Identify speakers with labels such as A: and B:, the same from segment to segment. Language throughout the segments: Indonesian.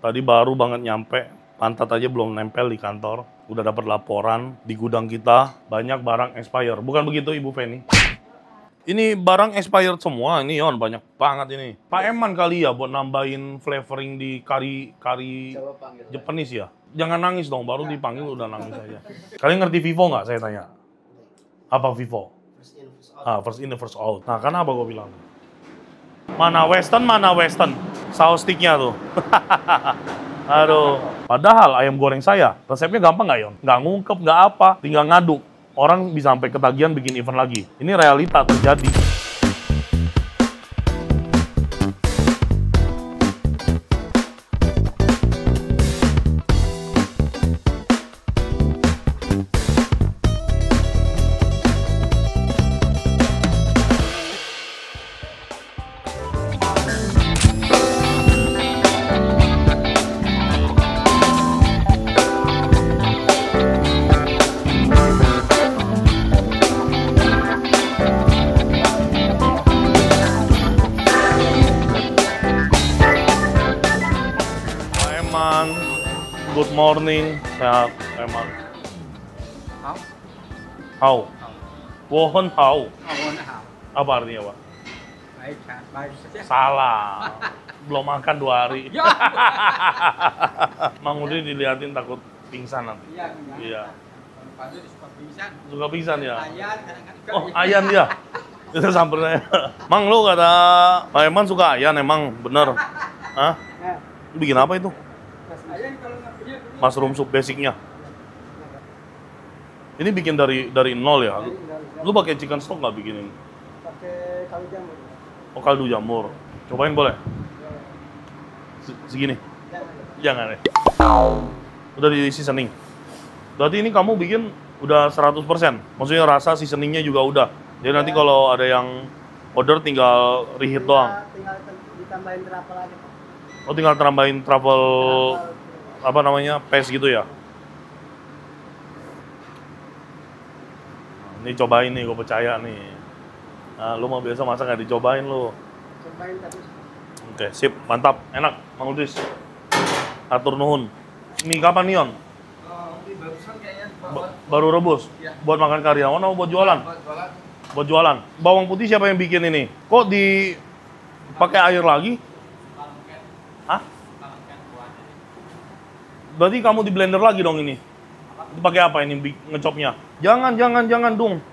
A: Tadi baru banget nyampe, pantat aja belum nempel di kantor. Udah dapat laporan di gudang kita banyak barang expire. Bukan begitu Ibu Feni? Ini barang expired semua, ini Yon, banyak banget ini. Pak Eman kali ya buat nambahin flavoring di kari Japanese ya. Jangan nangis dong, baru dipanggil udah nangis aja. Kalian ngerti Vivo nggak saya tanya? Apa Vivo? First in, first out. Nah, kenapa gue bilang? Mana Western? Saus sticknya tuh. Aduh. Padahal ayam goreng saya, resepnya gampang nggak Yon? Nggak ngungkep, nggak apa, tinggal ngaduk. Orang bisa sampai ketagihan bikin event lagi. Ini realita terjadi. Good morning, sehat, Eman. How? Wohon how? Apa artinya, Pak?
B: Baik.
A: Salah. Belum makan 2 hari. Mang Udin diliatin takut pingsan nanti. Iya. Suka pingsan ya? Oh, ayan dia. Itu sampernya. Mang, lu kata Pak Eman suka ayan emang, bener? Hah? Bikin apa itu? Mushroom soup basicnya. Ini bikin dari nol ya? Lu pakai chicken stock nggak bikin ini?
B: Pakai kaldu jamur.
A: Oh, kaldu jamur. Cobain boleh? Segini? Jangan ya. Udah di seasoning. Berarti ini kamu bikin udah 100%. Maksudnya rasa seasoningnya juga udah. Jadi nanti kalau ada yang order tinggal reheat doang.
B: Tinggal ditambahin truffle aja.
A: Oh, tinggal tambahin truffle apa namanya, paste gitu ya? Ini cobain nih, gue percaya nih. Nah, lu mau biasa masak nggak dicobain lu?
B: Cobain tadi.
A: Oke, sip, mantap, enak, Mang Udis. Atur nuhun. Mie kapan nih, Yon?
B: Ini barusan kayaknya.
A: Baru rebus?
B: Iya.
A: Buat makan karyawan atau buat jualan? Buat jualan. Bawang putih siapa yang bikin ini? Kok dipakai air lagi? Hah? Berarti kamu di blender lagi dong ini? Itu pakai apa ini ngecopnya? Jangan dong.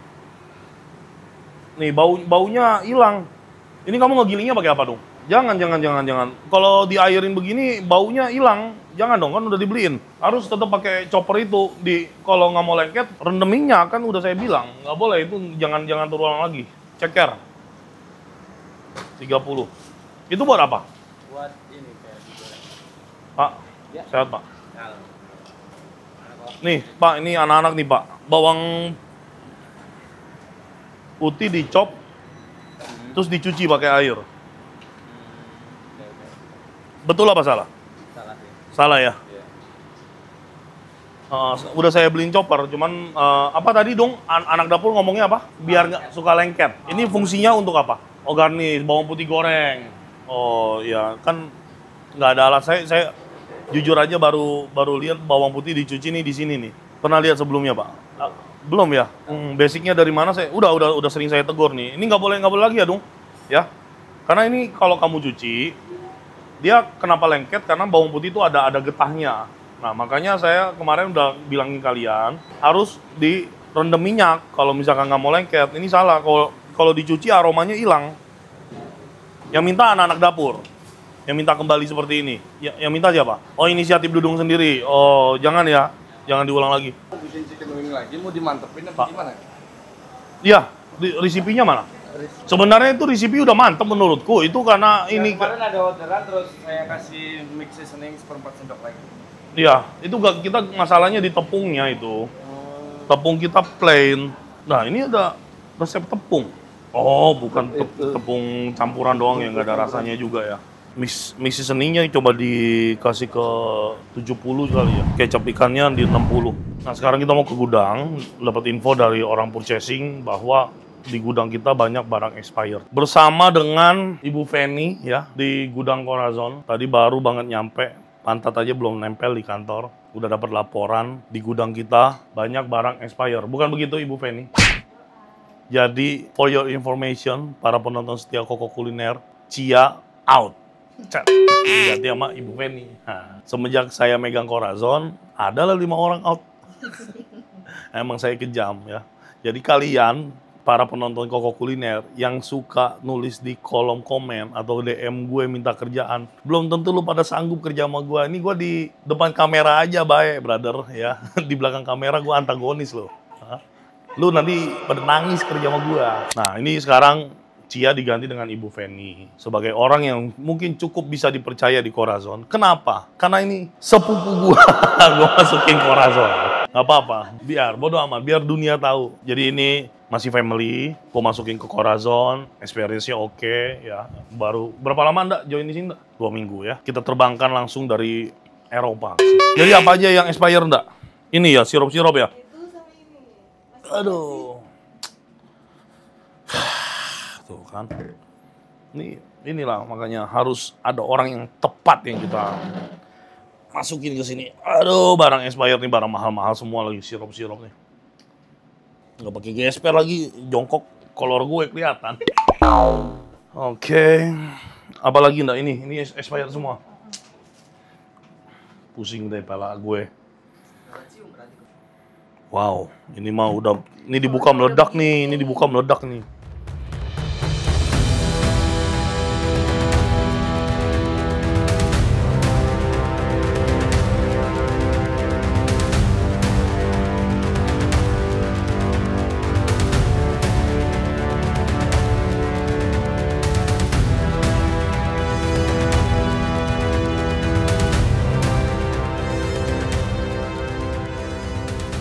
A: Nih baunya hilang. Ini kamu ngegilingnya pakai apa dong? Jangan. Kalau diairin begini baunya hilang. Jangan dong, kan udah dibeliin. Harus tetap pakai chopper itu. Kalau nggak mau lengket, rendam minyak kan udah saya bilang. Nggak boleh, itu jangan terulang lagi. Ceker. 30. Itu buat apa?
B: Buat ini kayak digoreng.
A: Pak,
B: Ya.
A: sehat Pak. Nih Pak, ini anak-anak nih Pak. Bawang putih dicop, terus dicuci pakai air. Betul apa salah?
B: Salah ya.
A: Salah ya?
B: Iya.
A: Udah saya beliin chopper, cuman apa tadi dong anak dapur ngomongnya apa? Biar nggak suka lengket. Ini fungsinya untuk apa? Oh, garnish, bawang putih goreng. Oh ya, kan nggak ada alat. Saya jujur aja baru lihat bawang putih dicuci nih di sini nih. Pernah lihat sebelumnya Pak? Belum ya? Basicnya dari mana saya? Udah sering saya tegur nih. Ini nggak boleh lagi ya dong, ya? Karena ini kalau kamu cuci, dia kenapa lengket? Karena bawang putih itu ada getahnya. Nah makanya saya kemarin udah bilangin kalian harus direndam minyak. Kalau misalkan nggak mau lengket, ini salah. Kalau dicuci aromanya hilang. Yang minta anak-anak dapur. Yang minta kembali seperti ini. Yang minta siapa? Oh, inisiatif Dudung sendiri. Oh, jangan ya. Jangan diulang lagi.
C: Bikin chicken wing lagi, mau dimantepin apa gimana?
A: Iya, resipinya mana? Sebenarnya itu resipi udah mantep menurutku. Itu karena
C: Ya,
A: ini...
C: kemarin ada orderan, terus saya kasih mix seasoning 1/4 sendok lagi.
A: Iya, itu kita masalahnya di tepungnya itu. Tepung kita plain. Nah, ini ada resep tepung. Oh, bukan tepung campuran doang yang nggak ada rasanya juga ya. Mix seasoningnya coba dikasih ke 70 kali ya. Kecap ikannya di 60. Nah, sekarang kita mau ke gudang, dapat info dari orang purchasing bahwa di gudang kita banyak barang expired. Bersama dengan Ibu Feni ya di gudang Corazon. Tadi baru banget nyampe, Pantat aja belum nempel di kantor. Udah dapat laporan di gudang kita banyak barang expire. Bukan begitu Ibu Feni? Jadi, for your information, para penonton setia Koko Kuliner, Cia out. Cet. Diganti sama Ibu Feni. Nah, semenjak saya megang Corazon, adalah 5 orang out. Emang saya kejam ya. Jadi kalian, para penonton Koko Kuliner yang suka nulis di kolom komen atau DM gue minta kerjaan, belum tentu lu pada sanggup kerja sama gue. Ini gue di depan kamera aja baik, brother ya. Di belakang kamera gue antagonis loh. Hah? Lu nanti pada nangis kerja sama gue. Nah, ini sekarang Cia diganti dengan Ibu Feni sebagai orang yang mungkin cukup bisa dipercaya di Corazon. Kenapa? Karena ini sepupu gue. Gue masukin Corazon. Gak apa-apa, biar bodo amat, biar dunia tahu. Jadi ini masih family, gue masukin ke Corazon, experience-nya oke ya. Baru berapa lama Anda join di sini? 2 minggu ya. Kita terbangkan langsung dari Eropa. Jadi apa aja yang expire Ndak? Ini ya, sirup-sirup ya?
D: Itu sama ini.
A: Aduh. Tuh kan. Inilah makanya harus ada orang yang tepat yang kita masukin ke sini. Aduh, barang expired nih, barang mahal-mahal semua lagi, sirup-sirup nih. Nggak pakai GSP lagi, jongkok kolor gue kelihatan. Oke. Apalagi enggak ini expired semua. Pusing deh pala gue. Wow, ini mah udah, ini dibuka meledak nih,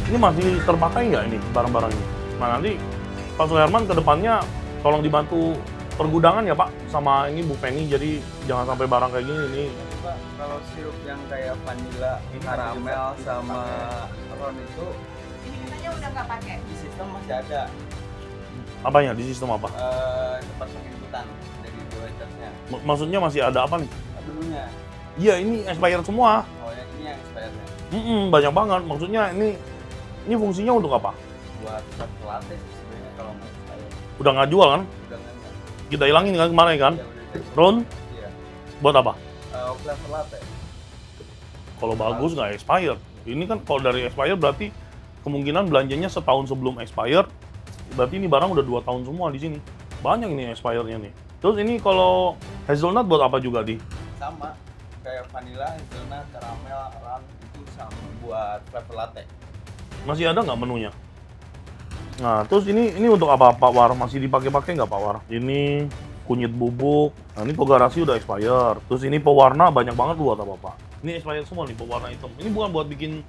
A: Ini masih terpakai nggak ini barang-barang ini? Nah nanti Pak Suherman ke depannya tolong dibantu pergudangan ya Pak sama ini Bu Feni, jadi jangan sampai barang kayak gini ini.
B: Pak, kalau sirup yang kayak vanilla, karamel sama ron itu
D: Ini katanya udah nggak pakai.
B: di sistem masih ada
A: Apanya di sistem apa?
B: tempat penginputan dari dua-nya.
A: Maksudnya masih ada apa nih?
B: Dulunya.
A: Iya ini expired semua.
B: Oh ya, ini yang expirednya.
A: Banyak banget. Maksudnya ini fungsinya untuk apa?
B: Buat latte sih sebenarnya kalau nggak expired.
A: Udah nggak jual kan?
B: Udah nggak.
A: Kita hilangin kan kemarin kan?
B: Ya udah deh.
A: Ron,
B: Iya.
A: buat apa?
B: Flavor latte.
A: Kalau bagus nggak expired. Ini kan kalau dari expired berarti kemungkinan belanjanya setahun sebelum expired. Berarti ini barang udah 2 tahun semua di sini. Banyak ini expirednya nih. Terus ini kalau hazelnut buat apa juga di?
B: Sama kayak vanilla, hazelnut, karamel, ron itu sama buat flavor latte.
A: Masih ada nggak menunya? Nah, terus ini untuk apa Pak War? Masih dipakai-pakai nggak Pak War? Ini kunyit bubuk. Nah, ini pegarasi udah expired. Terus ini pewarna banyak banget buat apa Pak? Ini expired semua nih pewarna hitam. Ini bukan buat bikin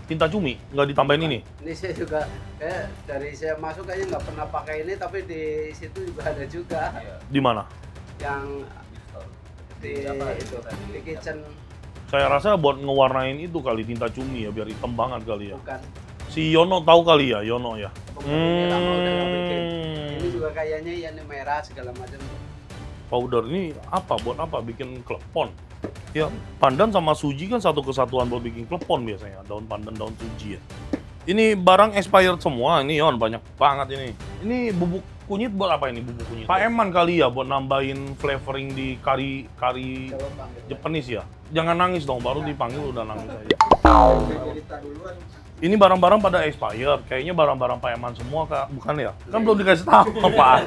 A: tinta cumi, nggak ditambahin ini?
E: Ini saya juga kayak dari saya masuk kayaknya nggak pernah pakai ini, tapi di situ juga ada juga
B: Iya.
A: Di mana?
E: yang
B: Di
E: di
B: apa?
E: itu di kitchen.
A: Saya rasa buat ngewarnain itu kali tinta cumi ya, biar hitam banget kali ya.
E: Bukan.
A: Si Yono tahu kali ya, Yono ya.
E: Ini lama udah nggak bikin. Ini juga kayaknya ya ini merah segala macam.
A: Powder ini apa? Buat apa? Bikin klepon. Ya, pandan sama suji kan satu kesatuan buat bikin klepon biasanya. Daun pandan, daun suji ya. Ini barang expired semua, ini Yon, banyak banget ini. Ini bubuk kunyit buat apa ini bubuk kunyit? Pak Eman kali ya buat nambahin flavoring di kari
E: Coba panggil.
A: Japanese ya. Jangan nangis dong, baru dipanggil udah nangis aja.
B: Cerita duluan.
A: Ini barang-barang pada expired, kayaknya barang-barang Pak Eman semua Kak, bukan ya? Kan belum dikasih tahu Pak.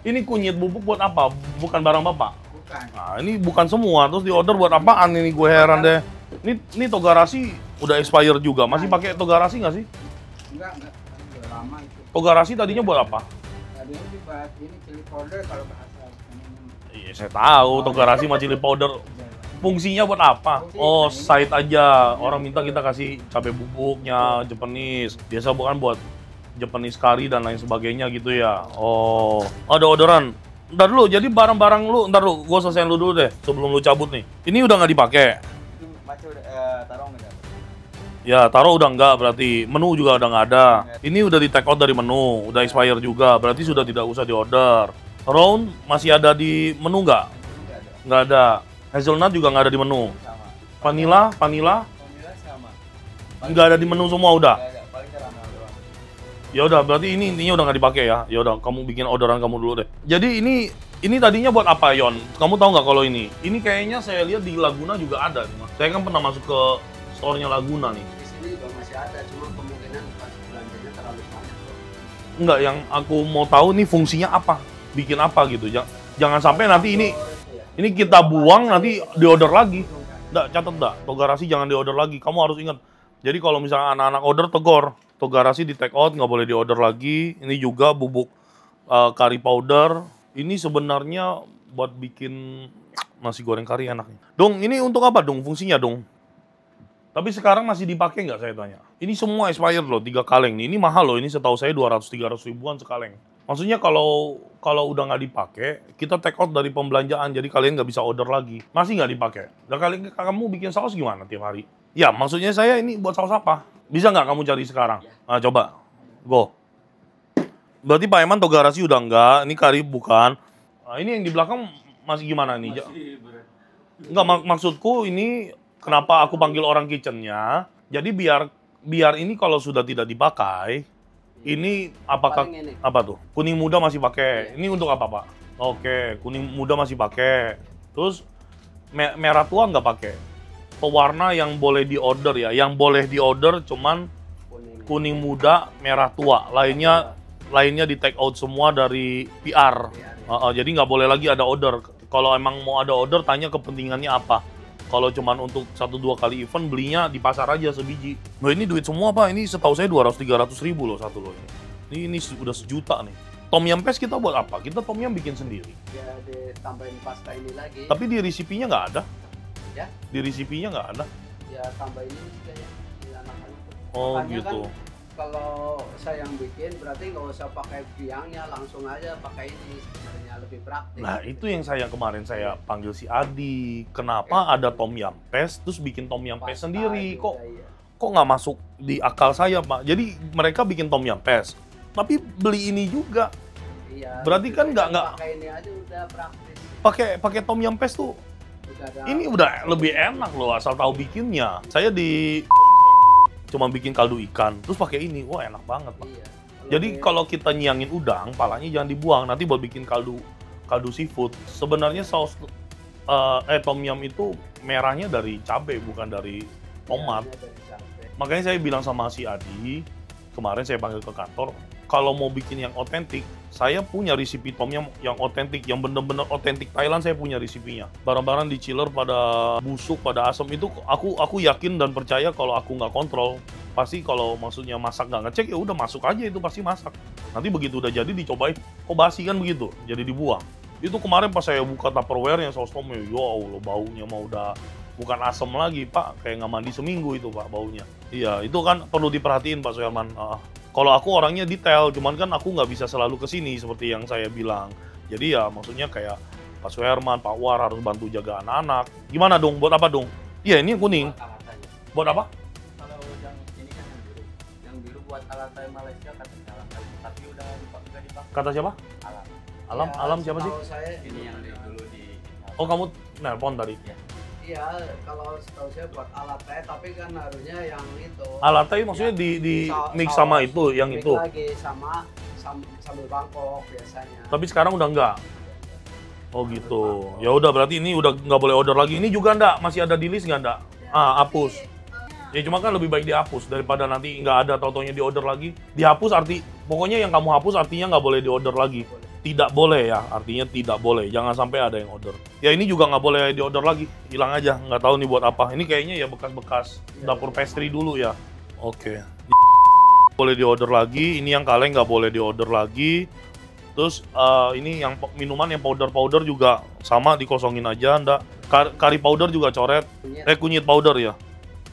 A: Ini kunyit bubuk buat apa? Bukan barang Bapak?
B: Bukan.
A: Nah, ini bukan semua, terus di order buat apaan ini? Gue heran deh. Ini togarasi udah expired juga, masih pakai togarasi nggak sih?
F: Enggak, udah lama itu.
A: Togarasi tadinya buat apa?
F: Tadinya dibuat ini chili powder kalau bahasa ininya.
A: Iya, saya tahu togarasi sama chili powder. Fungsinya buat apa? Oh, side aja. Orang minta kita kasih cabai bubuknya, Japanese. Biasa bukan buat Japanese curry dan lain sebagainya gitu ya. Oh, ada orderan. Ntar dulu, jadi barang-barang lu, ntar lu, gua selesaiin lu dulu deh sebelum lu cabut nih. Ini udah nggak dipakai?
B: Itu macam udah taruh nggak?
A: Ya, taruh udah nggak berarti. Menu juga udah nggak ada. Ini udah di take out dari menu, udah expire juga. Berarti sudah tidak usah diorder. Round masih ada di menu nggak?
B: Nggak ada.
A: Nggak ada. Hazelnut juga nggak ada di menu.
B: sama.
A: Vanilla
B: Vanilla sama.
A: nggak ada di menu semua udah.
B: Nggak ada, paling caramel doang.
A: Ya udah, berarti ini intinya udah nggak dipakai ya. Ya udah, kamu bikin orderan kamu dulu deh. Jadi ini tadinya buat apa, Yon? Kamu tahu nggak kalau ini? Ini kayaknya saya lihat di Laguna juga ada. Saya kan pernah masuk ke store-nya Laguna nih.
E: Di sini juga masih ada, cuma kemungkinan pas belanjanya terlalu banyak.
A: Enggak, yang aku mau tahu nih fungsinya apa? Bikin apa gitu. Jangan sampai nanti ini kita buang nanti diorder lagi. Nggak, catat nggak? Togarasi jangan diorder lagi. Kamu harus ingat. Jadi kalau misalnya anak-anak order, tegor. Togarasi di take out, nggak boleh diorder lagi. Ini juga bubuk curry powder. Ini sebenarnya buat bikin nasi goreng kari enaknya. Dong, ini untuk apa dong fungsinya dong? Tapi sekarang masih dipakai nggak saya tanya? Ini semua expired loh, 3 kaleng nih. Ini mahal loh, ini setahu saya 200-300 ribuan sekaleng. Maksudnya kalau udah nggak dipakai, kita take out dari pembelanjaan, jadi kalian nggak bisa order lagi. Masih nggak dipakai. Dan kamu bikin saus gimana tiap hari? Ya, maksudnya saya ini buat saus apa? Bisa nggak kamu cari sekarang? Nah, coba. Go. Berarti Pak Eman Togarasi udah nggak, ini kari bukan. Nah, ini yang di belakang masih gimana nih? Nggak, maksudku ini kenapa aku panggil orang kitchennya? Jadi biar ini kalau sudah tidak dipakai, ini apakah
E: Paling ini.
A: apa tuh? Kuning muda masih pakai. Ini untuk apa, Pak? Oke, kuning muda masih pakai. Terus merah tua nggak pakai. Pewarna yang boleh diorder ya, yang boleh diorder cuman kuning muda, merah tua. Lainnya di take out semua dari PR. Jadi nggak boleh lagi ada order. Kalau emang mau ada order, tanya kepentingannya apa. Kalau cuman untuk 1-2 kali event, belinya di pasar aja sebiji. Nah, ini duit semua, Pak. Ini setahu saya 200-300 ribu loh satu loh. Ini udah sejuta nih. Tom yum paste kita buat apa? Kita tom yum bikin sendiri.
E: Ya ditambahin pasta ini lagi.
A: Tapi di resipinya nggak ada.
E: Ya?
A: Di resipinya nggak ada.
E: Ya tambah ini kayak di anak-anak.
A: Oh,
E: Makanya
A: gitu.
E: Kan, kalau saya yang bikin berarti nggak usah pakai biangnya, langsung aja pakai ini, sebenarnya lebih praktis.
A: Nah, itu yang kemarin saya panggil si Adi. Kenapa ada tom yum paste terus bikin tom yum paste
E: Pasta
A: sendiri?
E: juga,
A: Kok
E: iya.
A: kok nggak masuk di akal saya, Pak? Jadi mereka bikin tom yum paste, tapi beli ini juga.
E: Iya.
A: Berarti kan nggak
E: pakai ini aja udah praktis.
A: pakai tom yum paste tuh.
E: Udah ada,
A: Ini udah lebih enak loh asal tahu bikinnya. Saya cuma bikin kaldu ikan, terus pakai ini, wah enak banget, Pak.
E: Iya.
A: Jadi kalau kita nyiangin udang, palanya jangan dibuang. Nanti buat bikin kaldu seafood. Sebenarnya saus tom yum itu merahnya dari cabai, bukan dari tomat.
E: Iya, dari cabai.
A: Makanya saya bilang sama si Adi, kemarin saya panggil ke kantor, kalau mau bikin yang otentik, saya punya resipi tom yum yang otentik, yang bener-bener otentik Thailand, saya punya resipinya. Barang-barang di chiller pada busuk, pada asam itu aku yakin dan percaya kalau aku nggak kontrol, pasti kalau maksudnya masak nggak ngecek, ya udah masuk aja itu pasti masak. Nanti begitu udah jadi dicobain, kok basi kan begitu, jadi dibuang. Itu kemarin pas saya buka Tupperware-nya saus tom yum, ya Allah baunya mah udah bukan asam lagi, Pak, kayak nggak mandi seminggu itu, Pak, baunya. Iya, itu kan perlu diperhatiin, Pak Suherman. Kalau aku orangnya detail, cuman kan aku nggak bisa selalu kesini seperti yang saya bilang. Jadi ya maksudnya kayak Pak Suherman, Pak War harus bantu jaga anak-anak. Gimana dong? Buat apa dong? Iya, ini yang kuning.
E: Buat alat aja.
A: Buat apa?
B: Kalau yang ini kan yang biru. Yang biru buat alat Thai Malaysia katanya alat Thai, tapi udah nggak dipakai
A: Kata siapa?
B: alat.
A: Alam,
E: Ya,
A: Alam siapa sih?
E: setahu saya
B: Ini yang dulu di
A: Oh, kamu nelpon tadi.
E: iya, kalau setahu saya buat alat teh, tapi kan harusnya yang itu.
A: Alat teh maksudnya di mix sama itu, yang
E: mix
A: itu.
E: lagi sama sambal Bangkok biasanya.
A: Tapi sekarang udah enggak. Oh gitu. Ya udah berarti ini udah nggak boleh order lagi. Ini juga enggak, masih ada di list nggak enggak? Hapus. Ya cuma kan lebih baik dihapus daripada nanti nggak ada tau-taunya di order lagi. Dihapus pokoknya yang kamu hapus artinya nggak boleh di order lagi. Tidak boleh ya, artinya tidak boleh. Jangan sampai ada yang order. Ya ini juga nggak boleh di order lagi, hilang aja. Nggak tahu nih buat apa. Ini kayaknya ya bekas-bekas dapur pastry dulu ya. Oke. Boleh di order lagi. Ini yang kaleng nggak boleh di order lagi. Terus ini yang minuman yang powder juga sama dikosongin aja. Ndak. Curry powder juga coret. Kunyit powder ya.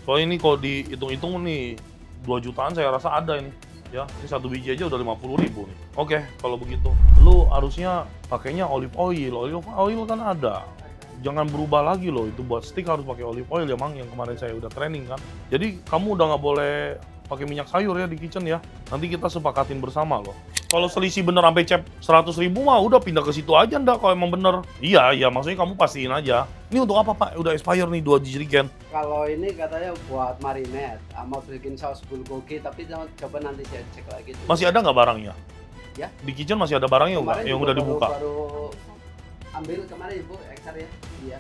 A: Soalnya ini kalau dihitung-hitung nih 2 jutaan saya rasa ada ini. Ya, ini 1 biji aja udah 50.000 nih. Oke, kalau begitu. Lu harusnya pakainya olive oil. Olive oil kan ada. Jangan berubah lagi loh. Itu buat stick harus pakai olive oil ya, Mang. Yang kemarin saya udah training kan. Jadi kamu udah nggak boleh pakai minyak sayur ya di kitchen ya. Nanti kita sepakatin bersama loh. Kalau selisih bener sampai cep 100.000 mah udah pindah ke situ aja ndak kalau emang bener. Iya, maksudnya kamu pastiin aja. Ini untuk apa Pak? Udah expire nih 2 jerigen.
E: Kalau ini katanya buat marinade, sama bikin saus bulgogi, tapi coba nanti saya cek lagi tuh.
A: Masih ada nggak barangnya?
E: Ya.
A: Di kitchen masih ada barangnya nggak? Yang udah dibuka?
E: Baru ambil kemarin Ibu, ekstra ya. Iya.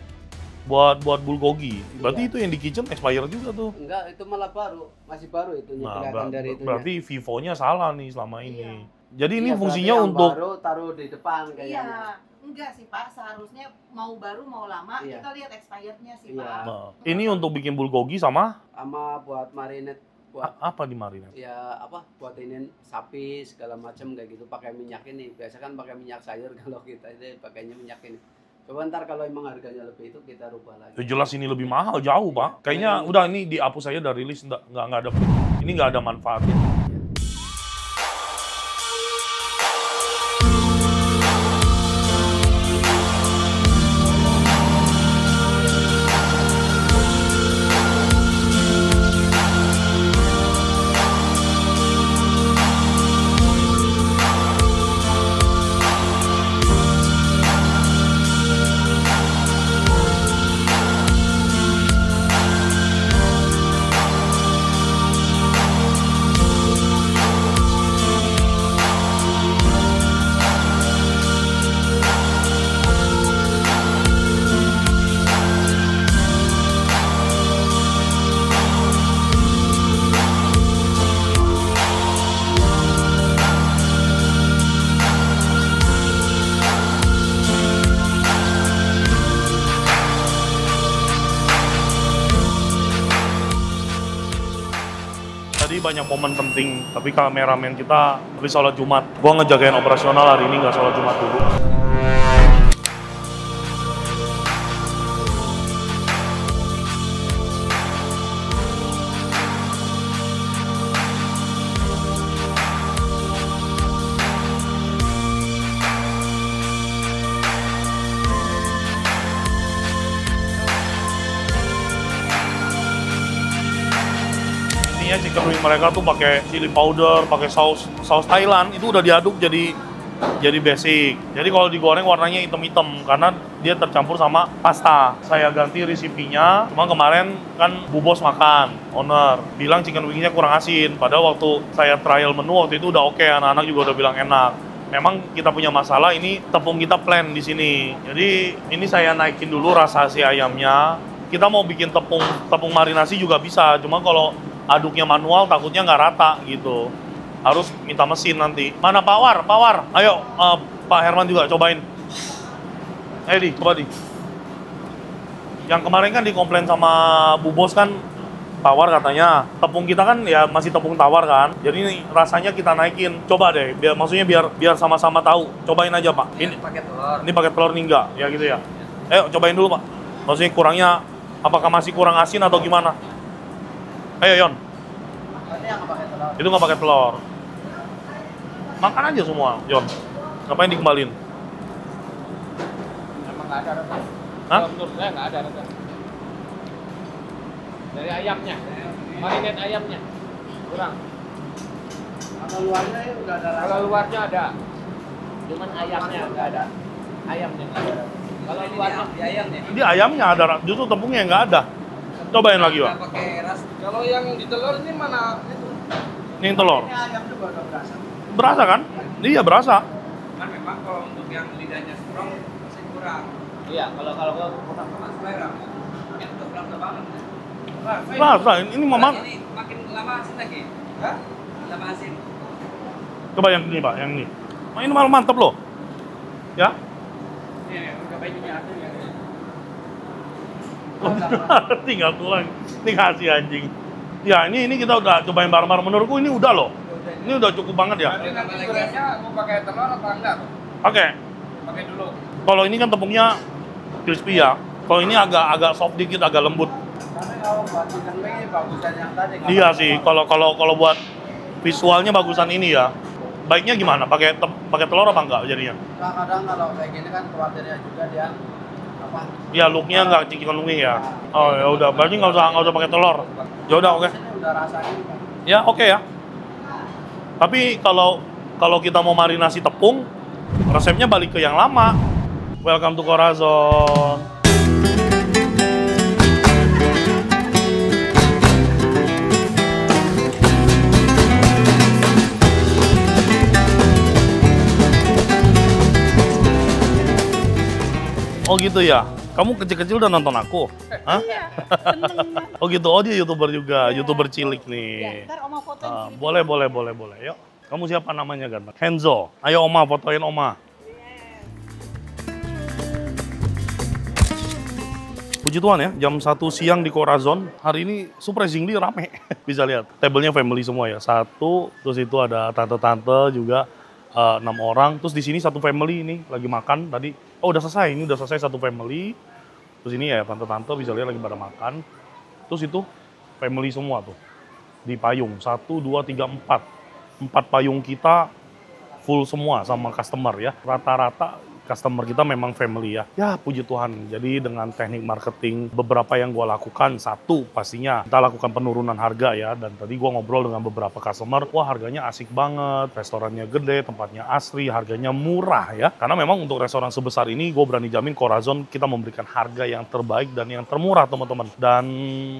A: Buat bulgogi. Berarti
E: Iya.
A: itu yang di kitchen expire juga tuh.
E: Enggak, itu malah baru, masih baru itunya,
A: Nah,
E: kelihatan dari itunya.
A: berarti Vivo-nya salah nih selama ini.
D: Iya.
A: Jadi ini
E: Iya,
A: fungsinya
E: berarti yang
A: untuk
E: baru taruh di depan
D: Iya,
E: kayaknya.
D: enggak sih Pak, seharusnya mau baru mau lama
E: Iya.
D: kita lihat expirednya sih
E: Iya.
D: Pak.
A: Nah, ini untuk bikin bulgogi sama
E: Sama buat marinade, buat
A: apa di marinade?
E: ya apa, buat ini sapi segala macam kayak gitu, pakai minyak ini. Biasa kan pakai minyak sayur, kalau kita ini pakainya minyak ini. Coba ntar kalau emang harganya lebih itu kita rubah lagi.
A: Ya jelas ini lebih mahal jauh Pak. Kayaknya udah ini dihapus aja dari list, nggak ada. Ini nggak ada manfaatnya. Tadi banyak momen penting, tapi kameramen kita habis sholat Jumat. Gua ngejagain operasional hari ini, nggak sholat Jumat dulu. Intinya chicken wing mereka tuh pakai chili powder, pakai saus Thailand, itu udah diaduk jadi basic. Jadi kalau digoreng warnanya hitam-hitam karena dia tercampur sama pasta. Saya ganti resipinya, cuma kemarin kan Bu Bos makan, owner bilang chicken wingnya kurang asin. Padahal waktu saya trial menu waktu itu udah oke, anak-anak juga udah bilang enak. Memang kita punya masalah, ini tepung kita plain di sini. Jadi ini saya naikin dulu rasa si ayamnya. Kita mau bikin tepung marinasi juga bisa, cuma kalau aduknya manual takutnya nggak rata gitu. Harus minta mesin nanti. Mana Pawar? Ayo Pak Herman juga cobain. Di, coba di. Yang kemarin kan dikomplain sama Bu Bos kan, tawar katanya. Tepung kita kan ya masih tepung tawar kan. Jadi ini rasanya kita naikin. Coba deh, maksudnya biar sama-sama tahu. Cobain aja Pak. Ini
B: pakai telur.
A: Ini pakai telur nih enggak? Ya gitu ya. Ayo cobain dulu Pak. Maksudnya kurangnya, apakah masih kurang asin atau gimana? Ayo Yon.
E: Ini yang nggak pakai telur.
A: Itu nggak pakai telur. Makan aja semua, Yon. Ngapain dikembalin?
F: Emang nggak ada rasa.
A: Hah?
F: Kalau menurut saya nggak ada rasa. Dari ayamnya, marinade ayamnya kurang.
E: Kalau luarnya ya udah ada rasa.
F: Kalau luarnya ada, cuman ayamnya nggak ada. Ayamnya nggak ada. Kalau luarnya
B: di ayamnya.
A: Di ayamnya ada, justru tepungnya nggak ada. Cobain lagi, Pak.
B: Pakai ras.
F: kalau yang di telur ini mana itu?
A: Ini telur.
E: Ini ayam juga udah berasa.
A: Berasa kan? Iya, berasa.
B: Kan memang kalau untuk yang lidahnya strong masih kurang.
F: Iya, kalau
B: Kurang sama selera. Yang udah berasa banget.
A: Berasa. Ini memang.
B: Ini makin lama asin lagi. Hah? Lama asin.
A: Coba yang ini, Pak. Yang ini. Oh, ini malah mantep loh. Ya.
F: Nih, udah bajunya ada yang ini.
A: Tinggal tulang. Ini kasih anjing. Ya, ini kita udah cobain bareng-bareng. Menurutku ini udah loh. Ini udah cukup banget ya.
F: Nanti gorengnya mau pakai telur atau enggak?
A: Oke.
F: Pakai dulu.
A: Kalau ini kan tepungnya crispy ya. Kalau ini agak soft dikit, agak lembut.
E: Tapi kalau buat chicken wing ini bagusan yang tadi. nggak
A: Iya
E: pakai
A: sih.
E: telur.
A: Kalau buat visualnya bagusan ini ya. Baiknya gimana? Pakai telur apa enggak jadinya?
E: Nah, kadang kalau kayak gini kan khawatirnya juga dia apa?
A: Ya looknya nggak chicken wing ya. Oh ya udah. Berarti nggak usah pakai telur. Ya udah oke.
E: Ini udah rasanya kan.
A: Ya oke ya. Tapi kalau kalau kita mau marinasi tepung, resepnya balik ke yang lama. Welcome to Corazon. Oh gitu ya? Kamu kecil-kecil udah nonton aku? Hah? Oh gitu, oh dia YouTuber juga, YouTuber cilik nih.
D: Ntar Oma fotoin.
A: Boleh. Yuk, kamu siapa namanya ganteng? Henzo. Ayo Oma, fotoin Oma. Puji Tuhan ya, jam 1 siang di Corazon. Hari ini surprisingly rame. Bisa lihat, tablenya family semua ya. Satu, terus itu ada tante-tante juga. 6 orang, terus di sini satu family ini lagi makan tadi. Oh udah selesai, ini udah selesai satu family. Terus ini ya tante-tante bisa lihat lagi pada makan. Terus itu family semua tuh di payung 1, 2, 3, 4 payung kita full semua sama customer ya. Rata-rata customer kita memang family ya. Ya puji Tuhan. Jadi dengan teknik marketing beberapa yang gua lakukan, satu pastinya kita lakukan penurunan harga ya. Dan tadi gua ngobrol dengan beberapa customer, wah harganya asik banget, restorannya gede, tempatnya asri, harganya murah ya. Karena memang untuk restoran sebesar ini gue berani jamin Corazon kita memberikan harga yang terbaik dan yang termurah teman-teman. Dan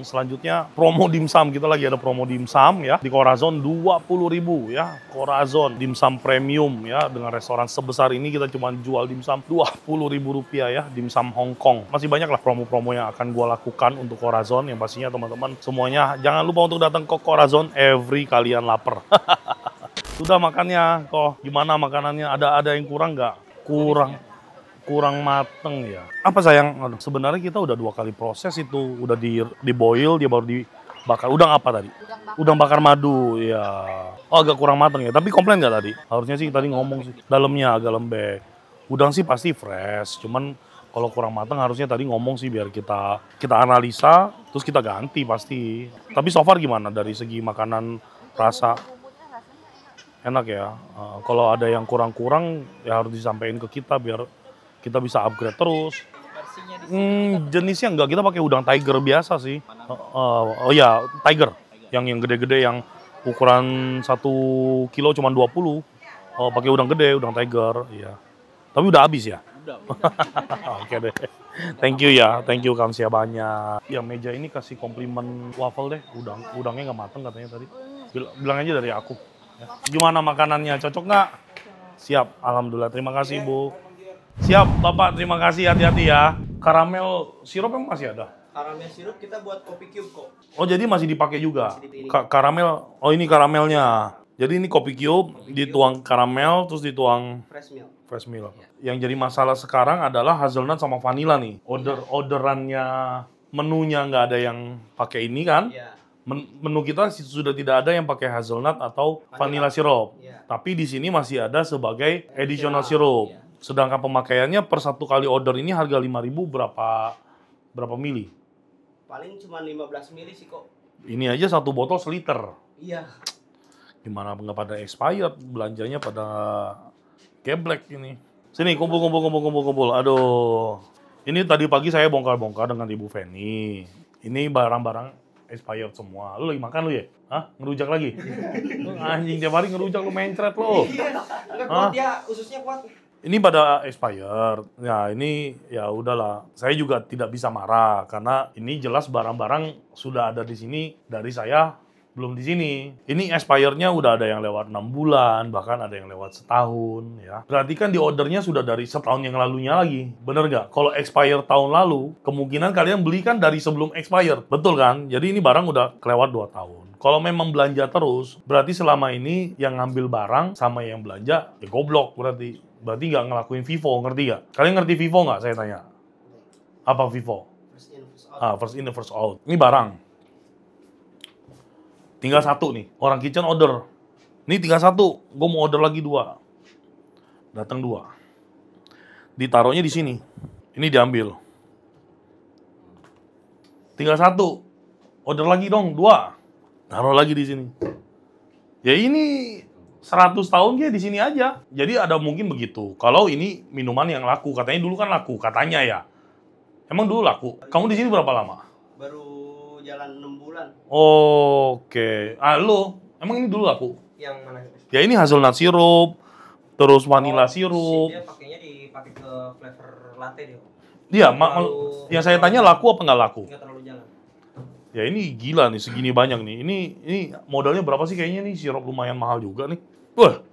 A: selanjutnya promo dimsum, kita lagi ada promo dimsum ya. Di Corazon 20.000 ya. Corazon dimsum premium ya. Dengan restoran sebesar ini kita cuma jual dimsum Rp20.000 ya, dimsum Hong Kong. Masih banyak lah promo-promo yang akan gue lakukan untuk Corazon, yang pastinya teman-teman semuanya jangan lupa untuk datang ke Corazon every kalian lapar. Sudah makannya kok, gimana makanannya? Ada yang kurang nggak? Kurang mateng ya. Apa sayang? Aduh, sebenarnya kita udah 2 kali proses itu, udah di boil, dia baru dibakar. Udang apa tadi? Udang bakar madu, ya. Oh agak kurang mateng ya, tapi komplain nggak tadi? Harusnya sih tadi ngomong sih, dalamnya agak lembek. Udang sih pasti fresh, cuman kalau kurang matang harusnya tadi ngomong sih biar kita analisa, terus kita ganti pasti. Tapi so far gimana dari segi makanan rasa? Enak ya. Kalau ada yang kurang-kurang ya harus disampaikan ke kita biar kita bisa upgrade terus. Jenisnya enggak, kita pakai udang tiger biasa sih. Oh ya, tiger. Yang gede-gede yang ukuran 1 kilo cuma 20. Oh, pakai udang gede, udang tiger, iya. Tapi udah habis ya? Udah. Oke deh. Thank you ya, thank you Kamsia banyak. Ya meja ini kasih komplimen waffle deh, udangnya nggak mateng katanya tadi. Bilang aja dari aku. Ya. Gimana makanannya, cocok nggak? Siap, alhamdulillah. Terima kasih Bu. Siap Bapak, terima kasih, hati-hati ya. Karamel sirup emang masih ada?
B: Karamel sirup kita buat kopi cube kok.
A: Oh jadi masih dipakai juga? Karamel, oh ini karamelnya. Jadi ini kopi cube, dituang karamel, terus dituang fresh milk. Yang jadi masalah sekarang adalah hazelnut sama vanilla nih. Orderannya, menunya nggak ada yang pakai ini kan? Menu kita sudah tidak ada yang pakai hazelnut atau vanilla syrup. Tapi di sini masih ada sebagai additional syrup. Sedangkan pemakaiannya per 1 kali order ini harga 5.000 berapa mili?
B: Paling cuma 15 mili sih kok.
A: Ini aja 1 botol seliter.
B: Iya.
A: Gimana nggak pada expired, belanjanya pada geblek ini. Sini kumpul. Aduh. Ini tadi pagi saya bongkar-bongkar dengan Ibu Feni. Ini barang-barang expired semua. Lu lagi makan lu ya? Hah? Ngerujak lagi? Lu anjing tiap hari ngerujak lu mencret lu.
B: Enggak kuat dia, ususnya kuat.
A: Ini pada expired. Ya ini ya udahlah. Saya juga tidak bisa marah karena ini jelas barang-barang sudah ada di sini dari saya belum di sini. Ini expirednya udah ada yang lewat 6 bulan, bahkan ada yang lewat setahun ya. Berarti kan di ordernya sudah dari setahun yang lalunya lagi. Bener nggak? Kalau expired tahun lalu, kemungkinan kalian beli kan dari sebelum expired. Betul kan? Jadi ini barang udah kelewat 2 tahun. Kalau memang belanja terus, berarti selama ini yang ngambil barang sama yang belanja, ya goblok berarti. Berarti nggak ngelakuin FIFO, ngerti nggak? Kalian ngerti FIFO nggak? Saya tanya. Apa FIFO? First in, first out. Ini barang. Tinggal 1 nih, orang kitchen order. Ini tinggal 1, gue mau order lagi 2. Datang 2. Ditaruhnya di sini. Ini diambil. Tinggal 1. Order lagi dong, 2. Taruh lagi di sini. Ya ini 100 tahun dia di sini aja. Jadi ada mungkin begitu. Kalau ini minuman yang laku, katanya dulu kan laku, katanya ya. Emang dulu laku. Kamu di sini berapa lama?
B: Baru jalan 6 bulan.
A: Oke. Lu, emang ini dulu laku?
G: yang mana?
A: Ya ini hazelnut sirup, terus vanilla sirup.
G: Dia pakainya dipakai ke flavor latte dia.
A: Iya, yang saya tanya laku apa nggak laku?
G: Nggak terlalu jalan.
A: Ya ini gila nih, segini banyak nih. Ini modalnya berapa sih kayaknya nih? Sirup lumayan mahal juga nih. Wah,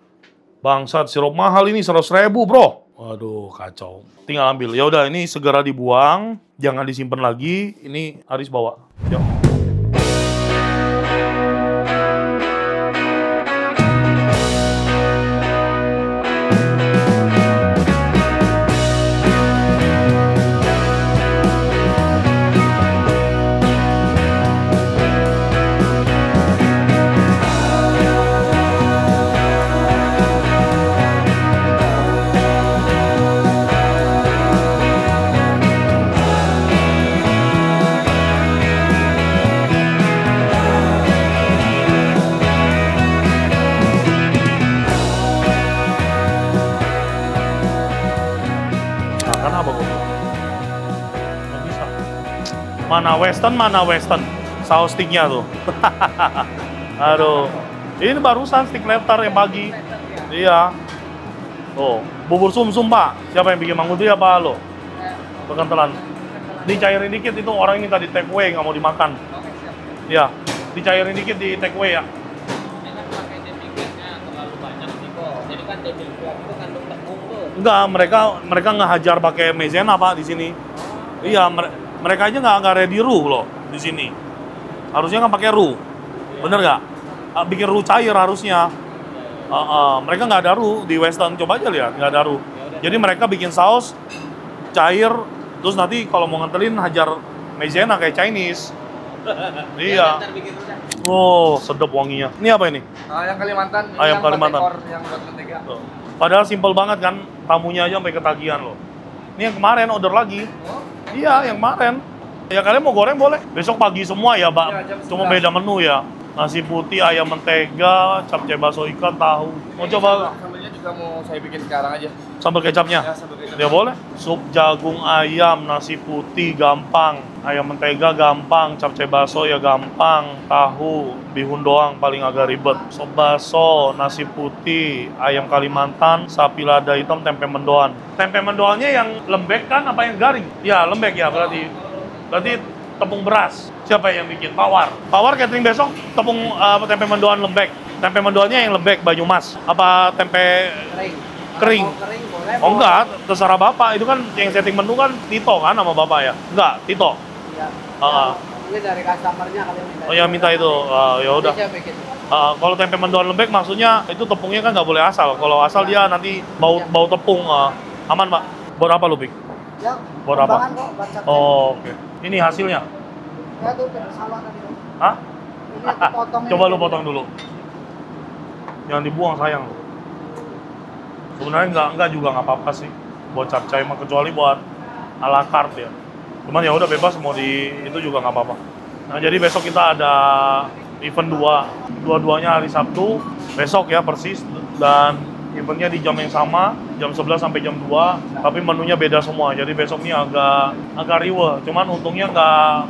A: bangsat sirup mahal ini 100.000 bro. Waduh, kacau. Tinggal ambil. Ya udah, ini segera dibuang, jangan disimpan lagi. Ini Aris bawa. Yuk. Mana western saus sticknya tuh. Aduh, ini barusan stick letter yang pagi. Iya. Oh, bubur sumsum pak. Siapa yang bikin Mang Udri apa lo? Berkentelan. Dicairin dikit itu orang minta di take away nggak mau dimakan. Iya, dicairin dikit di take away ya.
F: Jangan pakai demikiannya terlalu banyak sih kok. Jadi kan demikian itu kandung tepung tuh.
A: Enggak, mereka ngehajar pakai maizena pak di sini. Iya, mereka aja nggak ready roux loh di sini. Harusnya kan pakai roux, bener nggak? Bikin roux cair harusnya. Mereka nggak ada roux di Western, coba aja lihat nggak ada roux. Jadi mereka bikin saus cair, terus nanti kalau mau nganterin hajar maizena kayak Chinese. Iya. Oh, sedap wanginya. Ini apa ini?
C: Ayam Kalimantan.
A: Ayam Kalimantan.
C: Yang buat mentega.
A: Tuh. Padahal simpel banget kan, tamunya aja sampai ketagihan loh. Ini yang kemarin order lagi. Iya, yang kemarin. Ya kalian mau goreng boleh. Besok pagi semua ya, Mbak.
C: Ya,
A: Cuma beda menu ya. Nasi putih, ayam mentega, capcay bakso ikan, tahu. Mau coba?
C: Sambelnya juga mau saya bikin sekarang aja.
A: Sambal kecapnya?
C: Ya, sambal kecap.
A: Ya boleh. Sup jagung ayam, nasi putih gampang. Ayam mentega gampang, capcay bakso ya gampang. Tahu, bihun doang paling agak ribet. Sop bakso, nasi putih, ayam Kalimantan, sapi lada hitam, tempe mendoan. Tempe mendoannya yang lembek kan apa yang garing? Ya lembek ya berarti. Berarti tepung beras. Siapa yang bikin? Pawar. Pawar catering besok tepung tempe mendoan lembek. Tempe mendoannya yang lembek Banyumas. Apa tempe kering?
E: Kering boleh.
A: Oh enggak, terserah Bapak. Itu kan yang setting menu kan Tito kan sama Bapak ya? Enggak, Tito.
E: Iya. Ini dari customer-nya kalian minta.
A: Oh ya minta itu. Ya udah.
E: Saya bikin.
A: Kalau tempe mendoan lembek maksudnya itu tepungnya kan nggak boleh asal. Kalau asal dia nanti bau tepung. Aman Pak. Buat apa lu, Pik?
E: Ya,
A: Buat apa?
E: kembangan kok, buat capcay.
A: Oh, oke. Ini hasilnya.
E: Ya tuh sama tadi tuh.
A: Hah?
E: Ini aku potong.
A: Coba lu potong dulu. Jangan dibuang sayang. Sebenarnya enggak juga nggak apa-apa sih buat capcay mah, kecuali buat ala carte ya. Cuman ya udah bebas mau di itu juga nggak apa-apa. Nah, jadi besok kita ada event dua-duanya hari Sabtu besok ya persis, dan eventnya di jam yang sama, jam 11 sampai jam 2, tapi menunya beda semua. Jadi besok ini agak riweh. Cuman untungnya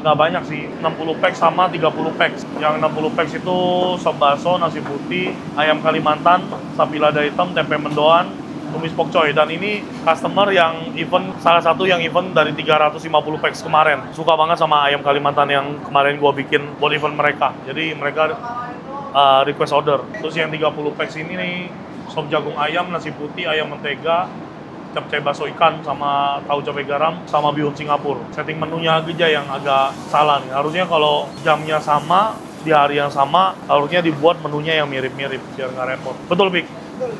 A: nggak banyak sih. 60 pack sama 30 pack. Yang 60 pack itu sop bakso, nasi putih, ayam Kalimantan, sapi lada hitam, tempe mendoan, tumis pokcoy. Dan ini customer yang event, salah satu yang event dari 350 packs kemarin. Suka banget sama ayam Kalimantan yang kemarin gua bikin buat event mereka. Jadi mereka request order. Terus yang 30 packs ini nih, sop jagung ayam, nasi putih, ayam mentega, capcay bakso ikan, sama tahu cabai garam, sama bihun Singapura. Setting menunya aja yang agak salah nih. Harusnya kalau jamnya sama, di hari yang sama, harusnya dibuat menunya yang mirip-mirip, biar nggak repot. Betul, Pik?
E: Betul.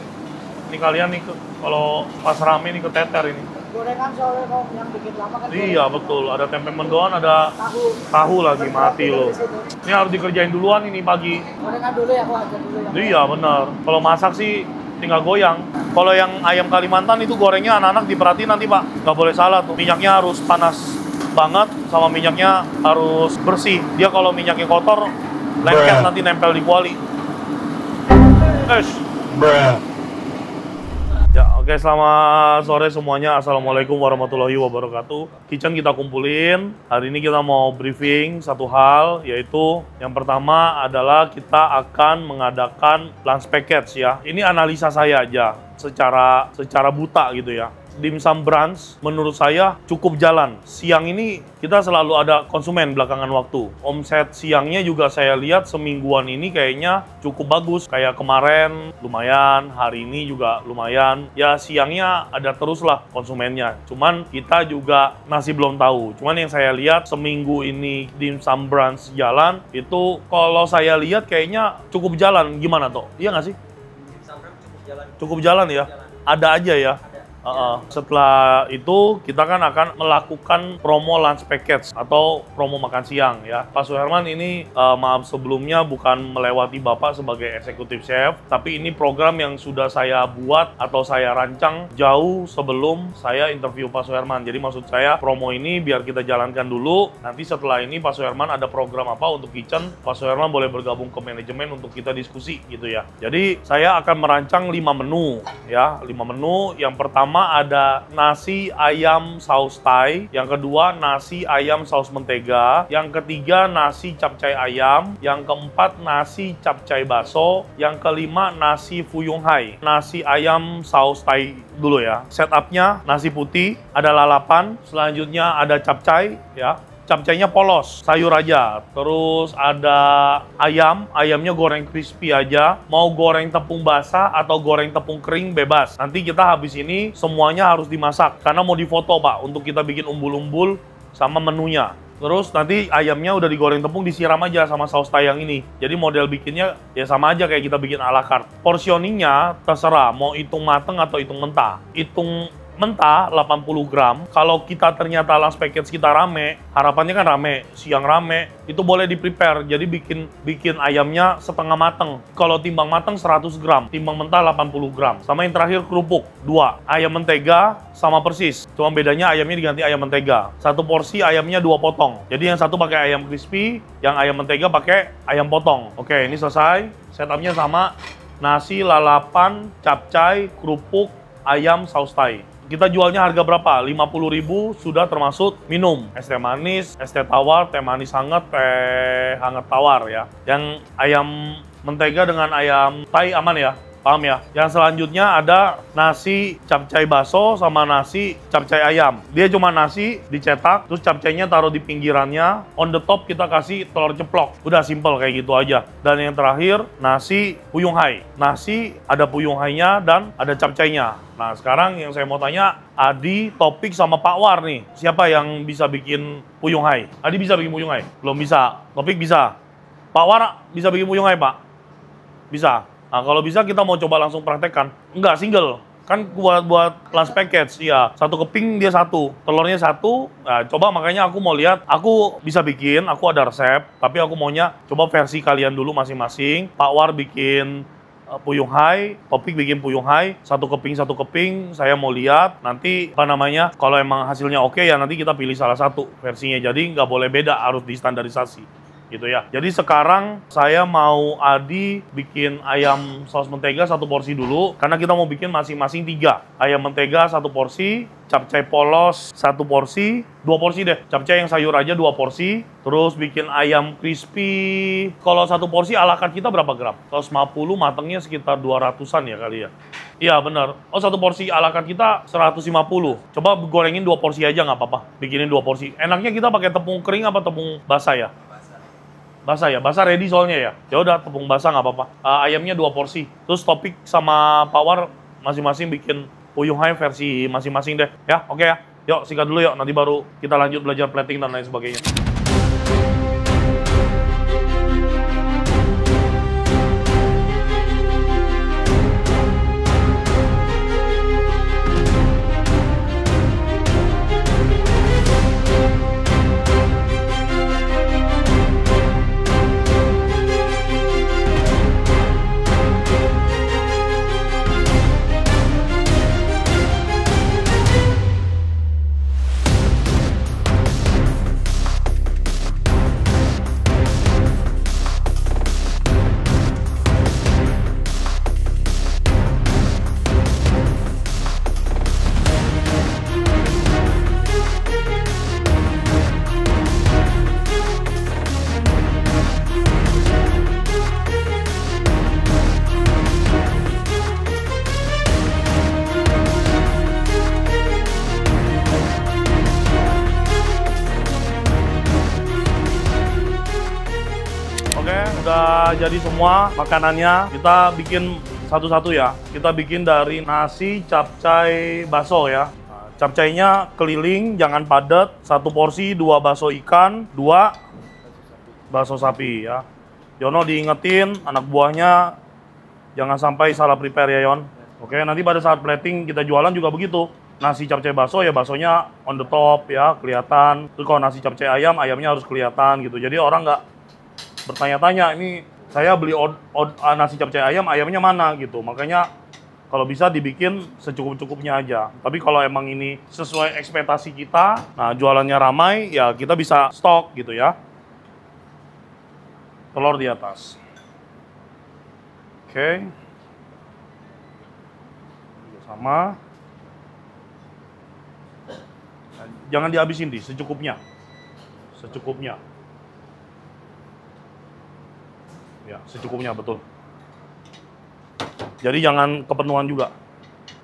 A: Ini kalian nih, kalau pas rame nih keteter ini.
E: Gorengan soalnya kok yang bikin lama kan.
A: Iya, betul. Ada tempe mendoan, ada tahu lagi, mati loh. Ini harus dikerjain duluan ini pagi.
E: Gorengan dulu ya, aku ajar dulu ya.
A: Iya, benar. Kalau masak sih tinggal goyang. Kalau yang ayam Kalimantan itu gorengnya anak-anak diperhatiin nanti Pak. Nggak boleh salah tuh. Minyaknya harus panas banget, sama minyaknya harus bersih. Dia kalau minyaknya kotor, lengket nanti nempel di kuali. Ya, Oke, selamat sore semuanya. Assalamualaikum warahmatullahi wabarakatuh. Kitchen kita kumpulin. Hari ini kita mau briefing satu hal, yaitu yang pertama adalah kita akan mengadakan lunch package ya. Ini analisa saya aja, secara buta gitu ya. Dim Sum Brunch menurut saya cukup jalan. Siang ini kita selalu ada konsumen belakangan waktu. Omset siangnya juga saya lihat semingguan ini kayaknya cukup bagus. Kayak kemarin lumayan, hari ini juga lumayan. Ya siangnya ada terus lah konsumennya. Cuman kita juga masih belum tahu. Cuman yang saya lihat seminggu ini Dim Sum Brunch jalan, itu kalau saya lihat kayaknya cukup jalan. Gimana toh? Iya nggak sih? Cukup jalan ya? Ada aja ya? Setelah itu kita kan akan melakukan promo lunch package atau promo makan siang ya. Pak Suherman ini maaf sebelumnya bukan melewati Bapak sebagai eksekutif chef, tapi ini program yang sudah saya buat atau saya rancang jauh sebelum saya interview Pak Suherman. Jadi maksud saya promo ini biar kita jalankan dulu. Nanti setelah ini Pak Suherman ada program apa untuk kitchen, Pak Suherman boleh bergabung ke manajemen untuk kita diskusi gitu ya. Jadi saya akan merancang 5 menu ya, 5 menu. Yang pertama ada nasi ayam saus Thai, yang kedua nasi ayam saus mentega, yang ketiga nasi capcay ayam, yang keempat nasi capcay baso, yang kelima nasi fuyung hai. Nasi ayam saus Thai dulu ya. Setupnya nasi putih, ada lalapan, selanjutnya ada capcay ya. Capcaynya polos, sayur aja. Terus ada ayamnya goreng crispy aja. Mau goreng tepung basah atau goreng tepung kering bebas. Nanti kita habis ini semuanya harus dimasak. Karena mau difoto Pak, untuk kita bikin umbul-umbul sama menunya. Terus nanti ayamnya udah digoreng tepung, disiram aja sama saus Thai yang ini. Jadi model bikinnya ya sama aja kayak kita bikin ala carte. Portioningnya terserah, mau hitung mateng atau hitung mentah. Hitung mentah 80 gram, kalau kita ternyata lunch package kita rame, harapannya kan rame, siang rame, itu boleh di-prepare, jadi bikin ayamnya setengah mateng. Kalau timbang mateng 100 gram, timbang mentah 80 gram. Sama yang terakhir kerupuk, 2. Ayam mentega sama persis, cuma bedanya ayamnya diganti ayam mentega. Satu porsi ayamnya 2 potong, jadi yang satu pakai ayam crispy, yang ayam mentega pakai ayam potong. Oke, ini selesai, setupnya sama, nasi, lalapan, capcay, kerupuk, ayam saus Thai. Kita jualnya harga berapa? 50.000 sudah termasuk minum. Es teh manis, es teh tawar, teh manis hangat, teh hangat tawar ya. Yang ayam mentega dengan ayam Thai aman ya? Paham ya? Yang selanjutnya ada nasi capcay baso sama nasi capcay ayam. Dia cuma nasi dicetak, terus capcaynya taruh di pinggirannya. On the top kita kasih telur ceplok. Udah simple kayak gitu aja. Dan yang terakhir nasi fuyung hai. Nasi ada fuyung hai-nya dan ada capcaynya. Nah sekarang yang saya mau tanya, Adi, Topik sama Pak War nih. Siapa yang bisa bikin fuyung hai? Adi bisa bikin fuyung hai? Belum bisa. Topik bisa. Pak War bisa bikin fuyung hai Pak? Bisa. Nah, kalau bisa kita mau coba langsung praktekkan. Enggak, single. Kan buat lunch package, iya. Satu keping dia 1, telurnya 1. Nah, coba makanya aku mau lihat, aku bisa bikin, aku ada resep. Tapi aku maunya coba versi kalian dulu masing-masing. Pak War bikin fuyung hai, Topik bikin fuyung hai, satu keping, saya mau lihat. Nanti, kalau emang hasilnya oke ya nanti kita pilih salah satu versinya. Jadi nggak boleh beda, harus distandarisasi. Gitu ya. Jadi sekarang saya mau Adi bikin ayam saus mentega 1 porsi dulu, karena kita mau bikin masing-masing 3. Ayam mentega 1 porsi, capcay polos 1 porsi, 2 porsi deh. Capcay yang sayur aja 2 porsi, terus bikin ayam crispy. Kalau 1 porsi ala carte kita berapa gram? 150, matangnya sekitar 200-an ya kali ya. Iya benar. Oh 1 porsi ala carte kita 150. Coba gorengin 2 porsi aja nggak apa-apa. Bikinin 2 porsi. Enaknya kita pakai tepung kering apa tepung basah ya? Basah ya, basah ready soalnya ya. Ya udah tepung basah nggak apa-apa. Ayamnya 2 porsi. Terus Topik sama Pak War masing-masing bikin fuyung hai versi masing-masing deh. Ya, oke ya. Yuk sikat dulu yuk. Nanti baru kita lanjut belajar plating dan lain sebagainya. Oke, udah jadi semua makanannya. Kita bikin satu-satu ya. Kita bikin dari nasi capcay bakso ya. Nah, capcaynya keliling, jangan padat. 1 porsi, 2 bakso ikan, 2 bakso sapi ya. Yono diingetin anak buahnya jangan sampai salah prepare ya Yon. Oke, nanti pada saat plating kita jualan juga begitu. Nasi capcay bakso ya baksonya on the top ya, kelihatan. Terus kalau nasi capcay ayam, ayamnya harus kelihatan gitu. Jadi orang nggak bertanya-tanya, ini saya beli nasi capcay ayam, ayamnya mana gitu. Makanya kalau bisa dibikin secukup-cukupnya aja. Tapi kalau emang ini sesuai ekspektasi kita, nah jualannya ramai, ya kita bisa stok gitu ya. Telur di atas. Oke. Sama. Jangan dihabisin di, secukupnya. Secukupnya. Ya, secukupnya betul. Jadi jangan kepenuhan juga.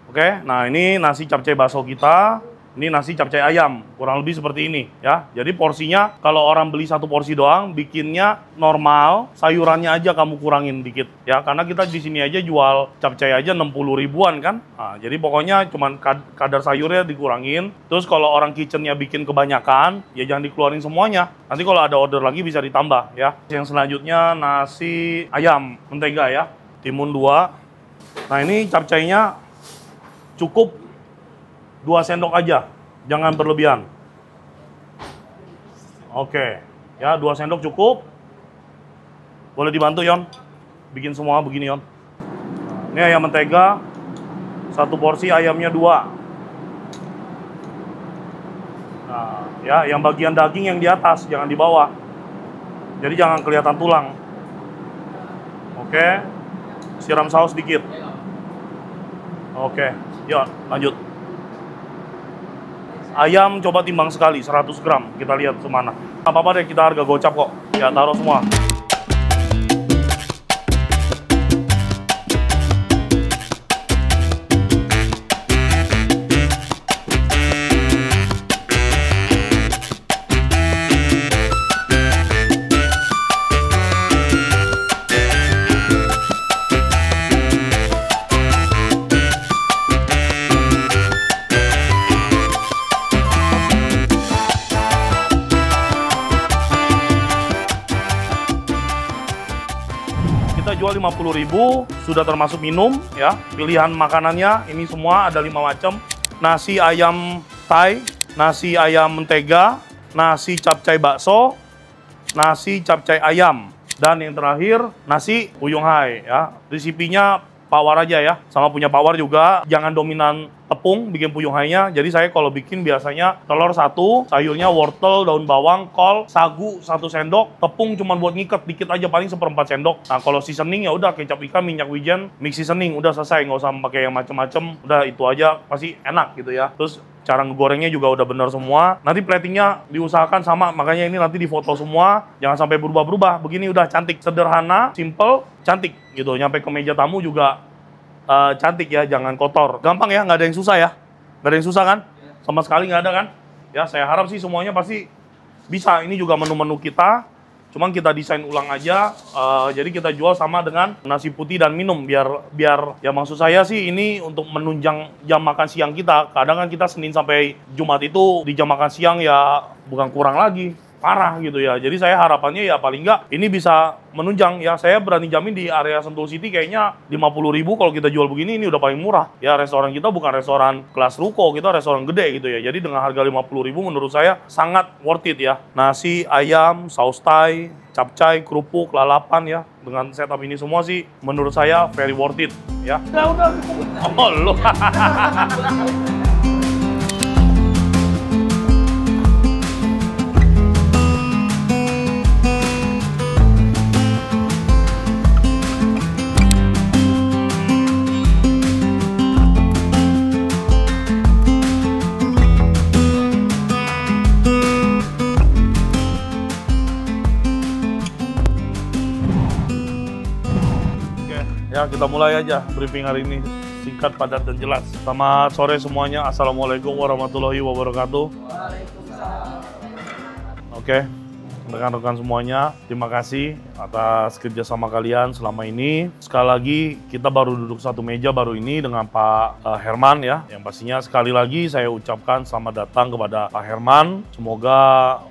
A: Oke, nah ini nasi capcay bakso kita. Ini nasi capcay ayam, kurang lebih seperti ini ya. Jadi porsinya kalau orang beli 1 porsi doang, bikinnya normal, sayurannya aja kamu kurangin dikit ya. Karena kita di sini aja jual capcay aja 60 ribuan kan. Nah, jadi pokoknya cuman kadar sayurnya dikurangin. Terus kalau orang kitchennya bikin kebanyakan, ya jangan dikeluarin semuanya. Nanti kalau ada order lagi bisa ditambah ya. Yang selanjutnya nasi ayam mentega ya, timun 2. Nah ini capcaynya cukup 2 sendok aja, jangan berlebihan. Oke, ya 2 sendok cukup. Boleh dibantu Yon, bikin semua begini Yon. Ini ayam mentega, 1 porsi ayamnya 2. Nah, ya yang bagian daging yang di atas, jangan di bawah. Jadi jangan kelihatan tulang. Oke, siram saus dikit. Oke, Yon lanjut. Ayam coba timbang sekali, 100 gram. Kita lihat semana. Apa-apa deh, kita harga gocap kok. Ya, taruh semua. Kita jual 50.000, sudah termasuk minum ya. Pilihan makanannya ini semua ada 5 macam. Nasi ayam Thai, nasi ayam mentega, nasi capcay bakso, nasi capcay ayam, dan yang terakhir nasi Uyung Hai ya. Resipinya Pawar aja ya, sama punya Pawar juga. Jangan dominan tepung bikin Uyung Hai-nya. Jadi saya kalau bikin biasanya telur 1, sayurnya wortel, daun bawang, kol, sagu 1 sendok, tepung cuma buat ngikat dikit aja, paling 1/4 sendok. Nah kalau seasoning ya udah kecap ikan, minyak wijen, mix seasoning, udah selesai, nggak usah pakai yang macem-macem. Udah itu aja pasti enak gitu ya. Terus cara ngegorengnya juga udah bener semua. Nanti platingnya diusahakan sama, makanya ini nanti difoto semua. Jangan sampai berubah-berubah. Begini udah cantik, sederhana, simple, cantik gitu. Nyampe ke meja tamu juga cantik ya, jangan kotor. Gampang ya, nggak ada yang susah ya. Nggak ada yang susah kan? Sama sekali nggak ada kan? Ya saya harap sih semuanya pasti bisa. Ini juga menu-menu kita. Cuman kita desain ulang aja, jadi kita jual sama dengan nasi putih dan minum, biar ya maksud saya sih ini untuk menunjang jam makan siang kita. Kadang kan kita Senin sampai Jumat itu di jam makan siang ya bukan kurang lagi, parah gitu ya. Jadi saya harapannya ya paling nggak ini bisa menunjang ya. Saya berani jamin di area Sentul City kayaknya 50.000 kalau kita jual begini ini udah paling murah. Ya restoran kita bukan restoran kelas ruko, kita restoran gede gitu ya. Jadi dengan harga 50.000 menurut saya sangat worth it ya. Nasi, ayam, saus Thai, capcay, kerupuk, lalapan ya. Dengan setup ini semua sih menurut saya very worth it ya. Udah. Oh lo. Ya, kita mulai aja briefing hari ini. Singkat, padat, dan jelas. Selamat sore semuanya. Assalamualaikum warahmatullahi wabarakatuh. Oke, rekan-rekan semuanya, terima kasih atas kerjasama kalian selama ini. Sekali lagi, kita baru duduk satu meja baru ini dengan Pak Herman ya. Yang pastinya sekali lagi saya ucapkan selamat datang kepada Pak Herman. Semoga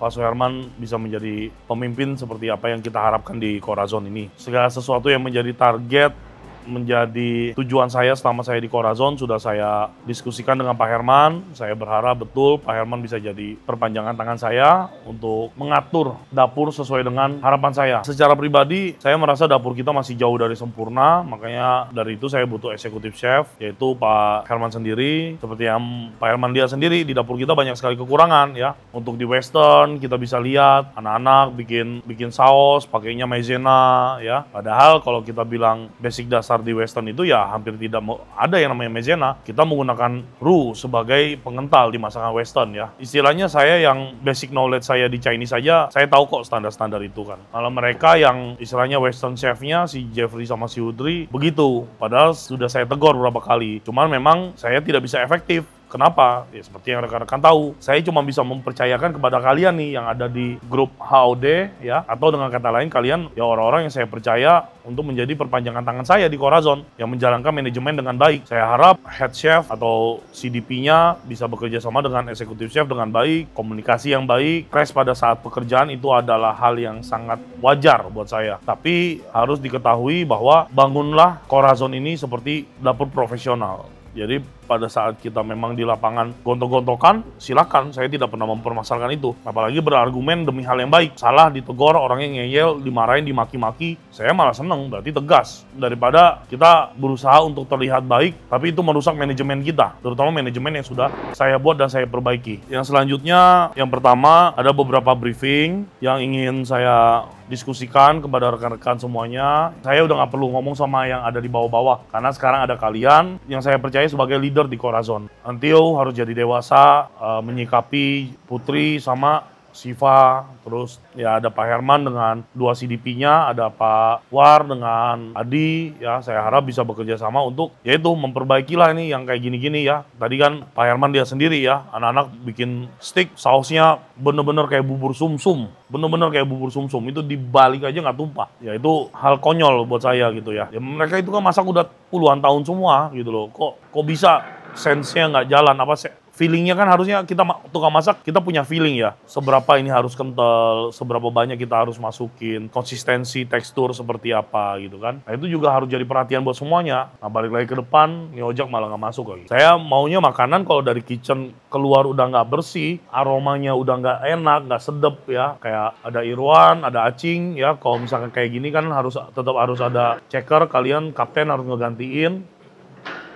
A: Pak Suherman bisa menjadi pemimpin seperti apa yang kita harapkan di Corazon ini. Segala sesuatu yang menjadi target, menjadi tujuan saya selama saya di Corazon sudah saya diskusikan dengan Pak Herman. Saya berharap betul Pak Herman bisa jadi perpanjangan tangan saya untuk mengatur dapur sesuai dengan harapan saya. Secara pribadi, saya merasa dapur kita masih jauh dari sempurna, makanya dari itu saya butuh eksekutif chef, yaitu Pak Herman sendiri. Seperti yang Pak Herman lihat sendiri, di dapur kita banyak sekali kekurangan ya. Untuk di Western, kita bisa lihat anak-anak bikin saus, pakainya maizena ya. Padahal kalau kita bilang basic dasar di Western itu ya hampir tidak ada yang namanya maizena. Kita menggunakan roux sebagai pengental di masakan Western ya. Istilahnya saya yang basic knowledge saya di Chinese saja, saya tahu kok standar-standar itu kan. Malah mereka yang istilahnya Western chef-nya si Jeffrey sama si Audrey begitu. Padahal sudah saya tegur beberapa kali. Cuman memang saya tidak bisa efektif. Kenapa? Ya seperti yang rekan-rekan tahu, saya cuma bisa mempercayakan kepada kalian nih yang ada di grup HOD ya, atau dengan kata lain kalian ya orang-orang yang saya percaya untuk menjadi perpanjangan tangan saya di Corazon yang menjalankan manajemen dengan baik. Saya harap head chef atau CDP-nya bisa bekerja sama dengan eksekutif chef dengan baik, komunikasi yang baik, crash pada saat pekerjaan itu adalah hal yang sangat wajar buat saya. Tapi harus diketahui bahwa bangunlah Corazon ini seperti dapur profesional. Jadi pada saat kita memang di lapangan gontok-gontokan, silakan, saya tidak pernah mempermasalahkan itu. Apalagi berargumen demi hal yang baik. Salah ditegur, orangnya ngeyel, dimarahin, dimaki-maki, saya malah seneng, berarti tegas. Daripada kita berusaha untuk terlihat baik, tapi itu merusak manajemen kita, terutama manajemen yang sudah saya buat dan saya perbaiki. Yang selanjutnya, yang pertama, ada beberapa briefing yang ingin saya diskusikan kepada rekan-rekan semuanya. Saya udah nggak perlu ngomong sama yang ada di bawah-bawah, karena sekarang ada kalian yang saya percaya sebagai leader di Corazon. Antio harus jadi dewasa, menyikapi Putri sama Siva, terus ya ada Pak Herman dengan dua CDP-nya, ada Pak War dengan Adi, ya saya harap bisa bekerja sama untuk yaitu memperbaikilah ini yang kayak gini-gini ya. Tadi kan Pak Herman dia sendiri ya, anak-anak bikin steak, sausnya bener-bener kayak bubur sumsum, bener-bener kayak bubur sumsum, itu dibalik aja nggak tumpah. Ya itu hal konyol buat saya gitu ya. Ya mereka itu kan masak udah puluhan tahun semua gitu loh, kok bisa sense-nya nggak jalan, apa feeling-nya kan harusnya kita tukang masak, kita punya feeling ya. Seberapa ini harus kental, seberapa banyak kita harus masukin, konsistensi, tekstur seperti apa gitu kan. Nah itu juga harus jadi perhatian buat semuanya. Nah balik lagi ke depan, ini ojek malah nggak masuk lagi. Saya maunya makanan kalau dari kitchen keluar udah nggak bersih, aromanya udah nggak enak, nggak sedep ya. Kayak ada Irwan, ada Acing ya. Kalau misalkan kayak gini kan tetap harus ada checker, kalian kapten harus ngegantiin.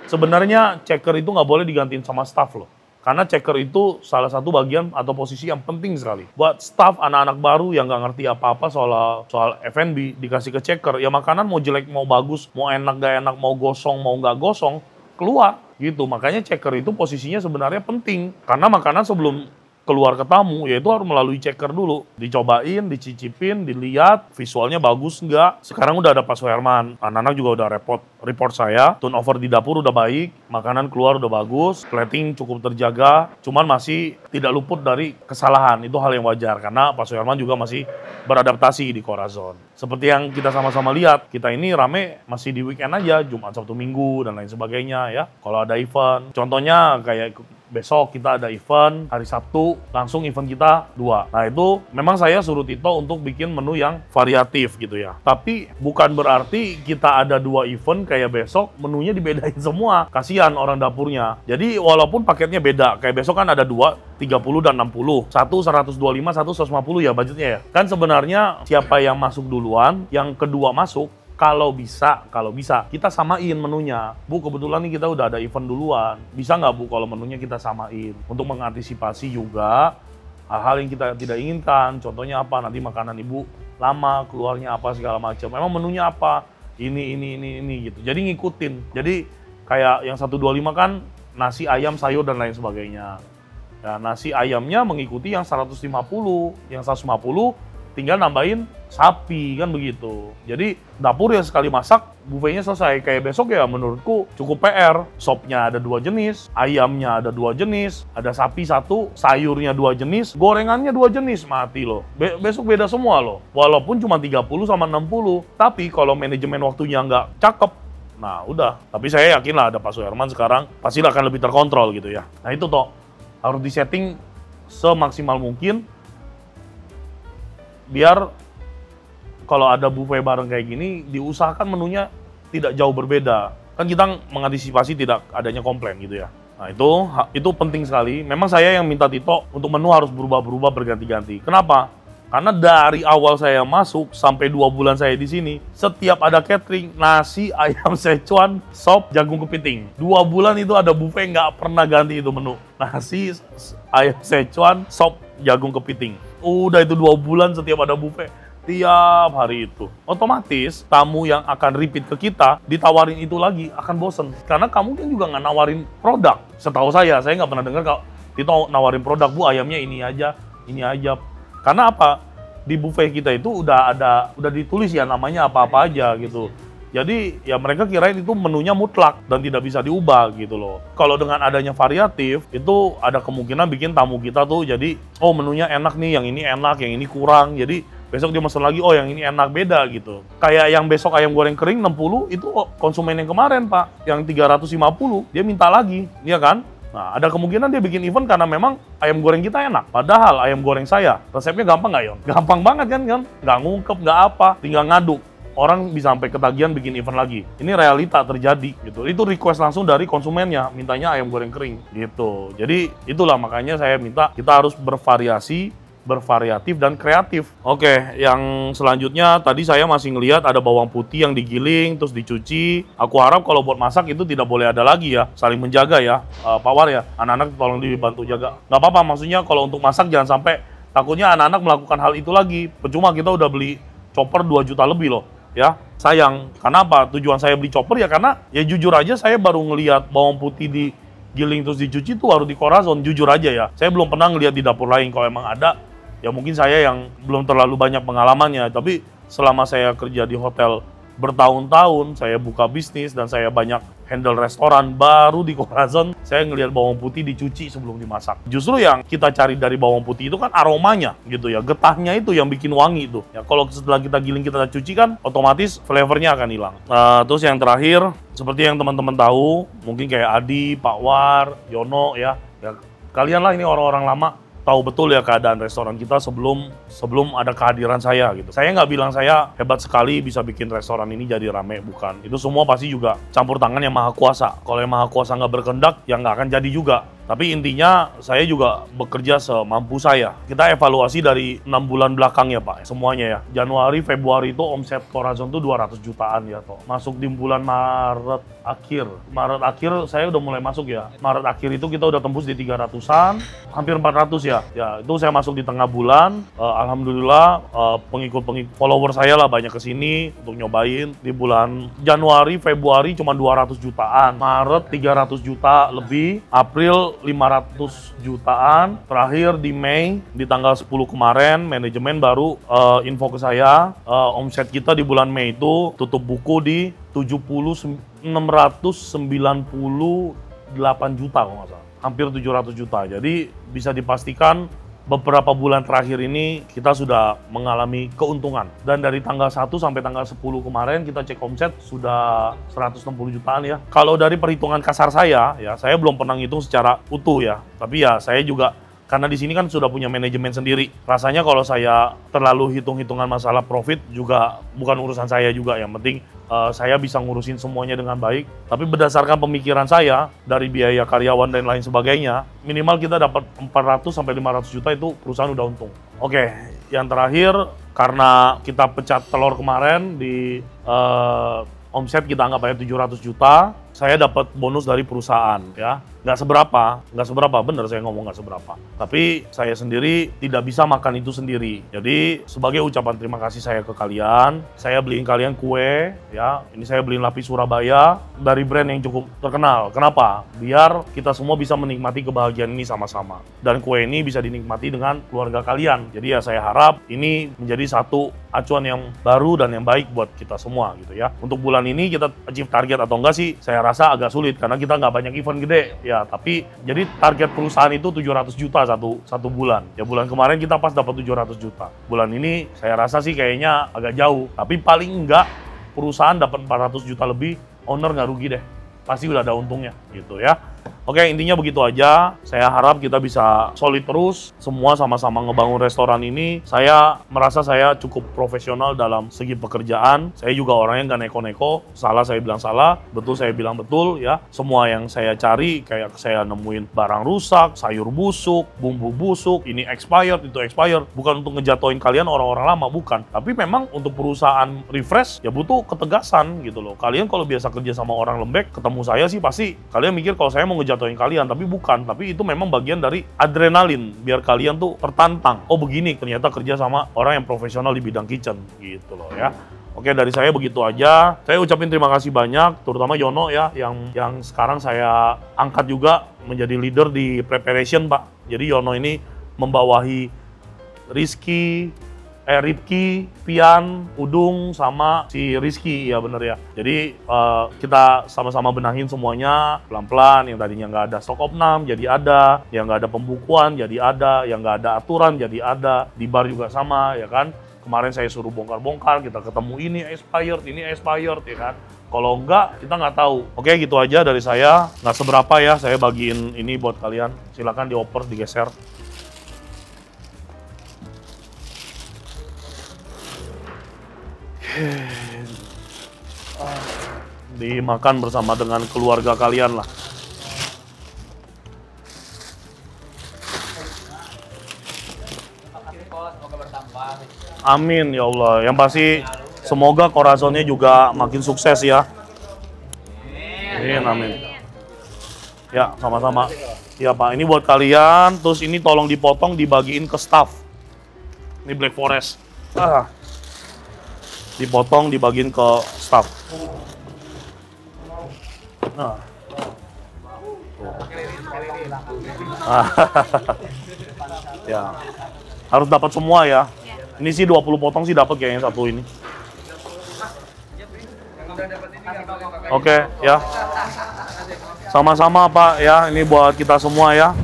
A: Sebenarnya checker itu nggak boleh digantiin sama staff loh. Karena checker itu salah satu bagian atau posisi yang penting sekali. Buat staff anak-anak baru yang nggak ngerti apa-apa soal F&B, dikasih ke checker, ya makanan mau jelek, mau bagus, mau enak, gak enak, mau gosong, mau nggak gosong, keluar gitu. Makanya checker itu posisinya sebenarnya penting. Karena makanan sebelum keluar ke tamu, yaitu harus melalui checker dulu. Dicobain, dicicipin, dilihat, visualnya bagus nggak. Sekarang udah ada Pak Suherman, anak-anak juga udah report saya. Turnover di dapur udah baik, makanan keluar udah bagus, plating cukup terjaga, cuman masih tidak luput dari kesalahan. Itu hal yang wajar, karena Pak Suherman juga masih beradaptasi di Corazon. Seperti yang kita sama-sama lihat, kita ini rame masih di weekend aja, Jumat, Sabtu, Minggu, dan lain sebagainya ya. Kalau ada event, contohnya kayak besok kita ada event, hari Sabtu langsung event kita 2. Nah itu memang saya suruh Tito untuk bikin menu yang variatif gitu ya. Tapi bukan berarti kita ada 2 event kayak besok menunya dibedain semua. Kasihan orang dapurnya. Jadi walaupun paketnya beda, kayak besok kan ada 2, 30 dan 60. Satu 125, satu 150 ya budgetnya ya. Kan sebenarnya siapa yang masuk duluan, yang kedua masuk, kalau bisa kita samain menunya. Bu, kebetulan nih kita udah ada event duluan. Bisa nggak Bu kalau menunya kita samain? Untuk mengantisipasi juga hal-hal yang kita tidak inginkan. Contohnya apa? Nanti makanan Ibu lama keluarnya apa segala macam. Memang menunya apa? Ini gitu. Jadi ngikutin. Jadi kayak yang 125 kan nasi, ayam, sayur dan lain sebagainya. Ya, nasi ayamnya mengikuti yang 150. Yang 150 tinggal nambahin sapi kan begitu. Jadi dapur ya sekali masak buffetnya selesai. Kayak besok ya menurutku cukup PR. Sopnya ada 2 jenis, ayamnya ada 2 jenis, ada sapi 1, sayurnya 2 jenis, gorengannya 2 jenis, mati loh. Besok beda semua loh. Walaupun cuma 30 sama 60, tapi kalau manajemen waktunya nggak cakep, nah udah. Tapi saya yakin lah ada Pak Suherman sekarang pasti akan lebih terkontrol gitu ya. Nah itu toh harus disetting semaksimal mungkin biar kalau ada buffet bareng kayak gini, diusahakan menunya tidak jauh berbeda. Kan kita mengantisipasi tidak adanya komplain gitu ya. Nah itu penting sekali. Memang saya yang minta Tito untuk menu harus berubah-berubah berganti-ganti. Kenapa? Karena dari awal saya masuk sampai 2 bulan saya di sini, setiap ada catering, nasi, ayam Szechuan, sop, jagung kepiting. 2 bulan itu ada buffet, nggak pernah ganti itu menu. Nasi, ayam Szechuan, sop, jagung kepiting. Udah itu 2 bulan setiap ada buffet. Tiap hari itu. Otomatis tamu yang akan repeat ke kita ditawarin itu lagi akan bosen. Karena kamu kan juga nggak nawarin produk. Setahu saya nggak pernah dengar kalau Tito nawarin produk, Bu ayamnya ini aja. Karena apa? Di buffet kita itu udah ditulis ya namanya apa-apa aja gitu. Jadi ya mereka kirain itu menunya mutlak dan tidak bisa diubah gitu loh. Kalau dengan adanya variatif itu ada kemungkinan bikin tamu kita tuh jadi menunya enak nih, yang ini enak, yang ini kurang. Jadi besok dia pesan lagi, yang ini enak, beda gitu. Kayak yang besok ayam goreng kering 60, itu konsumen yang kemarin Pak, yang 350, dia minta lagi, iya kan? Nah, ada kemungkinan dia bikin event karena memang ayam goreng kita enak. Padahal ayam goreng saya, resepnya gampang nggak Yon? Gampang banget kan? Nggak ngungkep, nggak apa, tinggal ngaduk. Orang bisa sampai ketagihan bikin event lagi. Ini realita terjadi gitu. Itu request langsung dari konsumennya, mintanya ayam goreng kering gitu. Jadi itulah makanya saya minta kita harus bervariatif dan kreatif. Oke, yang selanjutnya tadi saya masih ngelihat ada bawang putih yang digiling terus dicuci. Aku harap kalau buat masak itu tidak boleh ada lagi ya, saling menjaga ya, Pak War ya. Anak-anak tolong dibantu jaga. Nggak apa-apa, maksudnya kalau untuk masak jangan sampai takutnya anak-anak melakukan hal itu lagi. Percuma kita udah beli chopper 2 juta lebih loh, ya. Sayang. Karena apa? Tujuan saya beli chopper ya karena ya jujur aja saya baru ngelihat bawang putih digiling terus dicuci tuh baru di Corazon, jujur aja ya. Saya belum pernah ngelihat di dapur lain. Kalau emang ada ya mungkin saya yang belum terlalu banyak pengalamannya, tapi selama saya kerja di hotel bertahun-tahun, saya buka bisnis dan saya banyak handle restoran, baru di Corazon saya ngelihat bawang putih dicuci sebelum dimasak. Justru yang kita cari dari bawang putih itu kan aromanya gitu ya, getahnya itu yang bikin wangi itu. Ya kalau setelah kita giling kita cuci kan otomatis flavornya akan hilang. Terus yang terakhir, seperti yang teman-teman tahu, mungkin kayak Adi, Pak War, Yono ya kalian lah ini orang-orang lama tahu betul ya keadaan restoran kita sebelum ada kehadiran saya gitu. Saya nggak bilang saya hebat sekali bisa bikin restoran ini jadi rame, bukan. Itu semua pasti juga campur tangan yang maha kuasa. Kalau yang maha kuasa nggak berkehendak, ya nggak akan jadi juga. Tapi intinya saya juga bekerja semampu saya. Kita evaluasi dari 6 bulan belakang ya Pak, semuanya ya. Januari, Februari itu omset Corazon tuh 200 jutaan ya toh. Masuk di bulan Maret akhir saya udah mulai masuk ya. Maret akhir itu kita udah tembus di 300-an, hampir 400 ya. Ya itu saya masuk di tengah bulan. Alhamdulillah pengikut follower saya lah banyak kesini untuk nyobain. Di bulan Januari, Februari cuma 200 jutaan. Maret 300 juta lebih. April 500 jutaan, terakhir di Mei di tanggal 10 kemarin manajemen baru info ke saya omset kita di bulan Mei itu tutup buku di 698 juta kalau nggak salah, hampir 700 juta. Jadi bisa dipastikan beberapa bulan terakhir ini kita sudah mengalami keuntungan. Dan dari tanggal 1 sampai tanggal 10 kemarin kita cek omset sudah 160 jutaan ya. Kalau dari perhitungan kasar saya belum pernah ngitung secara utuh ya. Tapi ya saya juga karena di sini kan sudah punya manajemen sendiri. Rasanya kalau saya terlalu hitung-hitungan masalah profit juga bukan urusan saya juga. Yang penting saya bisa ngurusin semuanya dengan baik. Tapi berdasarkan pemikiran saya dari biaya karyawan dan lain sebagainya, minimal kita dapat 400 sampai 500 juta itu perusahaan udah untung. Oke, yang terakhir karena kita pecat telur kemarin di omset kita anggap aja 700 juta. saya dapat bonus dari perusahaan ya. Nggak seberapa, bener saya ngomong nggak seberapa. Tapi saya sendiri tidak bisa makan itu sendiri. Jadi sebagai ucapan terima kasih saya ke kalian, saya beliin kalian kue ya. Ini saya beliin lapis Surabaya dari brand yang cukup terkenal. Kenapa? Biar kita semua bisa menikmati kebahagiaan ini sama-sama. Dan kue ini bisa dinikmati dengan keluarga kalian. Jadi ya saya harap ini menjadi satu acuan yang baru dan yang baik buat kita semua gitu ya. Untuk bulan ini kita achieve target atau enggak sih, saya rasa agak sulit karena kita nggak banyak event gede ya. Tapi jadi target perusahaan itu 700 juta satu bulan. Ya bulan kemarin kita pas dapat 700 juta. Bulan ini saya rasa sih kayaknya agak jauh. Tapi paling enggak perusahaan dapat 400 juta lebih, owner nggak rugi deh. Pasti udah ada untungnya gitu ya. Oke, intinya begitu aja. Saya harap kita bisa solid terus. Semua sama-sama ngebangun restoran ini. Saya merasa saya cukup profesional dalam segi pekerjaan. Saya juga orang yang nggak neko-neko. Salah saya bilang salah, betul saya bilang betul ya. Semua yang saya cari, kayak saya nemuin barang rusak, sayur busuk, bumbu busuk, ini expired, itu expired. Bukan untuk ngejatoin kalian orang-orang lama, bukan. Tapi memang untuk perusahaan refresh, ya butuh ketegasan gitu loh. Kalian kalau biasa kerja sama orang lembek, ketemu saya sih pasti kalian mikir kalau saya mau ngejatoin kalian, tapi bukan. Tapi itu memang bagian dari adrenalin biar kalian tuh tertantang. Oh begini ternyata kerja sama orang yang profesional di bidang kitchen gitu loh ya. Oke, dari saya begitu aja. Saya ucapin terima kasih banyak, terutama Yono ya yang sekarang saya angkat juga menjadi leader di preparation, Pak. Jadi Yono ini membawahi Ripki, Pian, Udung, sama si Rizky, ya bener ya. Jadi kita sama-sama benahin semuanya pelan-pelan. Yang tadinya nggak ada stock opnam, jadi ada. Yang nggak ada pembukuan, jadi ada. Yang nggak ada aturan, jadi ada. Di bar juga sama, ya kan. Kemarin saya suruh bongkar-bongkar, kita ketemu ini expired, ya kan. Kalau enggak, kita nggak tahu. Oke, gitu aja dari saya. Nggak seberapa ya, saya bagiin ini buat kalian. Silakan dioper, digeser. Dimakan bersama dengan keluarga kalian lah. Amin ya Allah. Yang pasti semoga Corazonnya juga makin sukses ya. Amin. Ya, sama-sama. Ya Pak, ini buat kalian. Terus ini tolong dipotong, dibagiin ke staff. Ini Black Forest. Dipotong, dibagiin ke staff. Nah. Ya. Harus dapat semua ya. Ini sih 20 potong sih dapat kayaknya satu ini. Oke, ya. Sama-sama Pak ya, ini buat kita semua ya.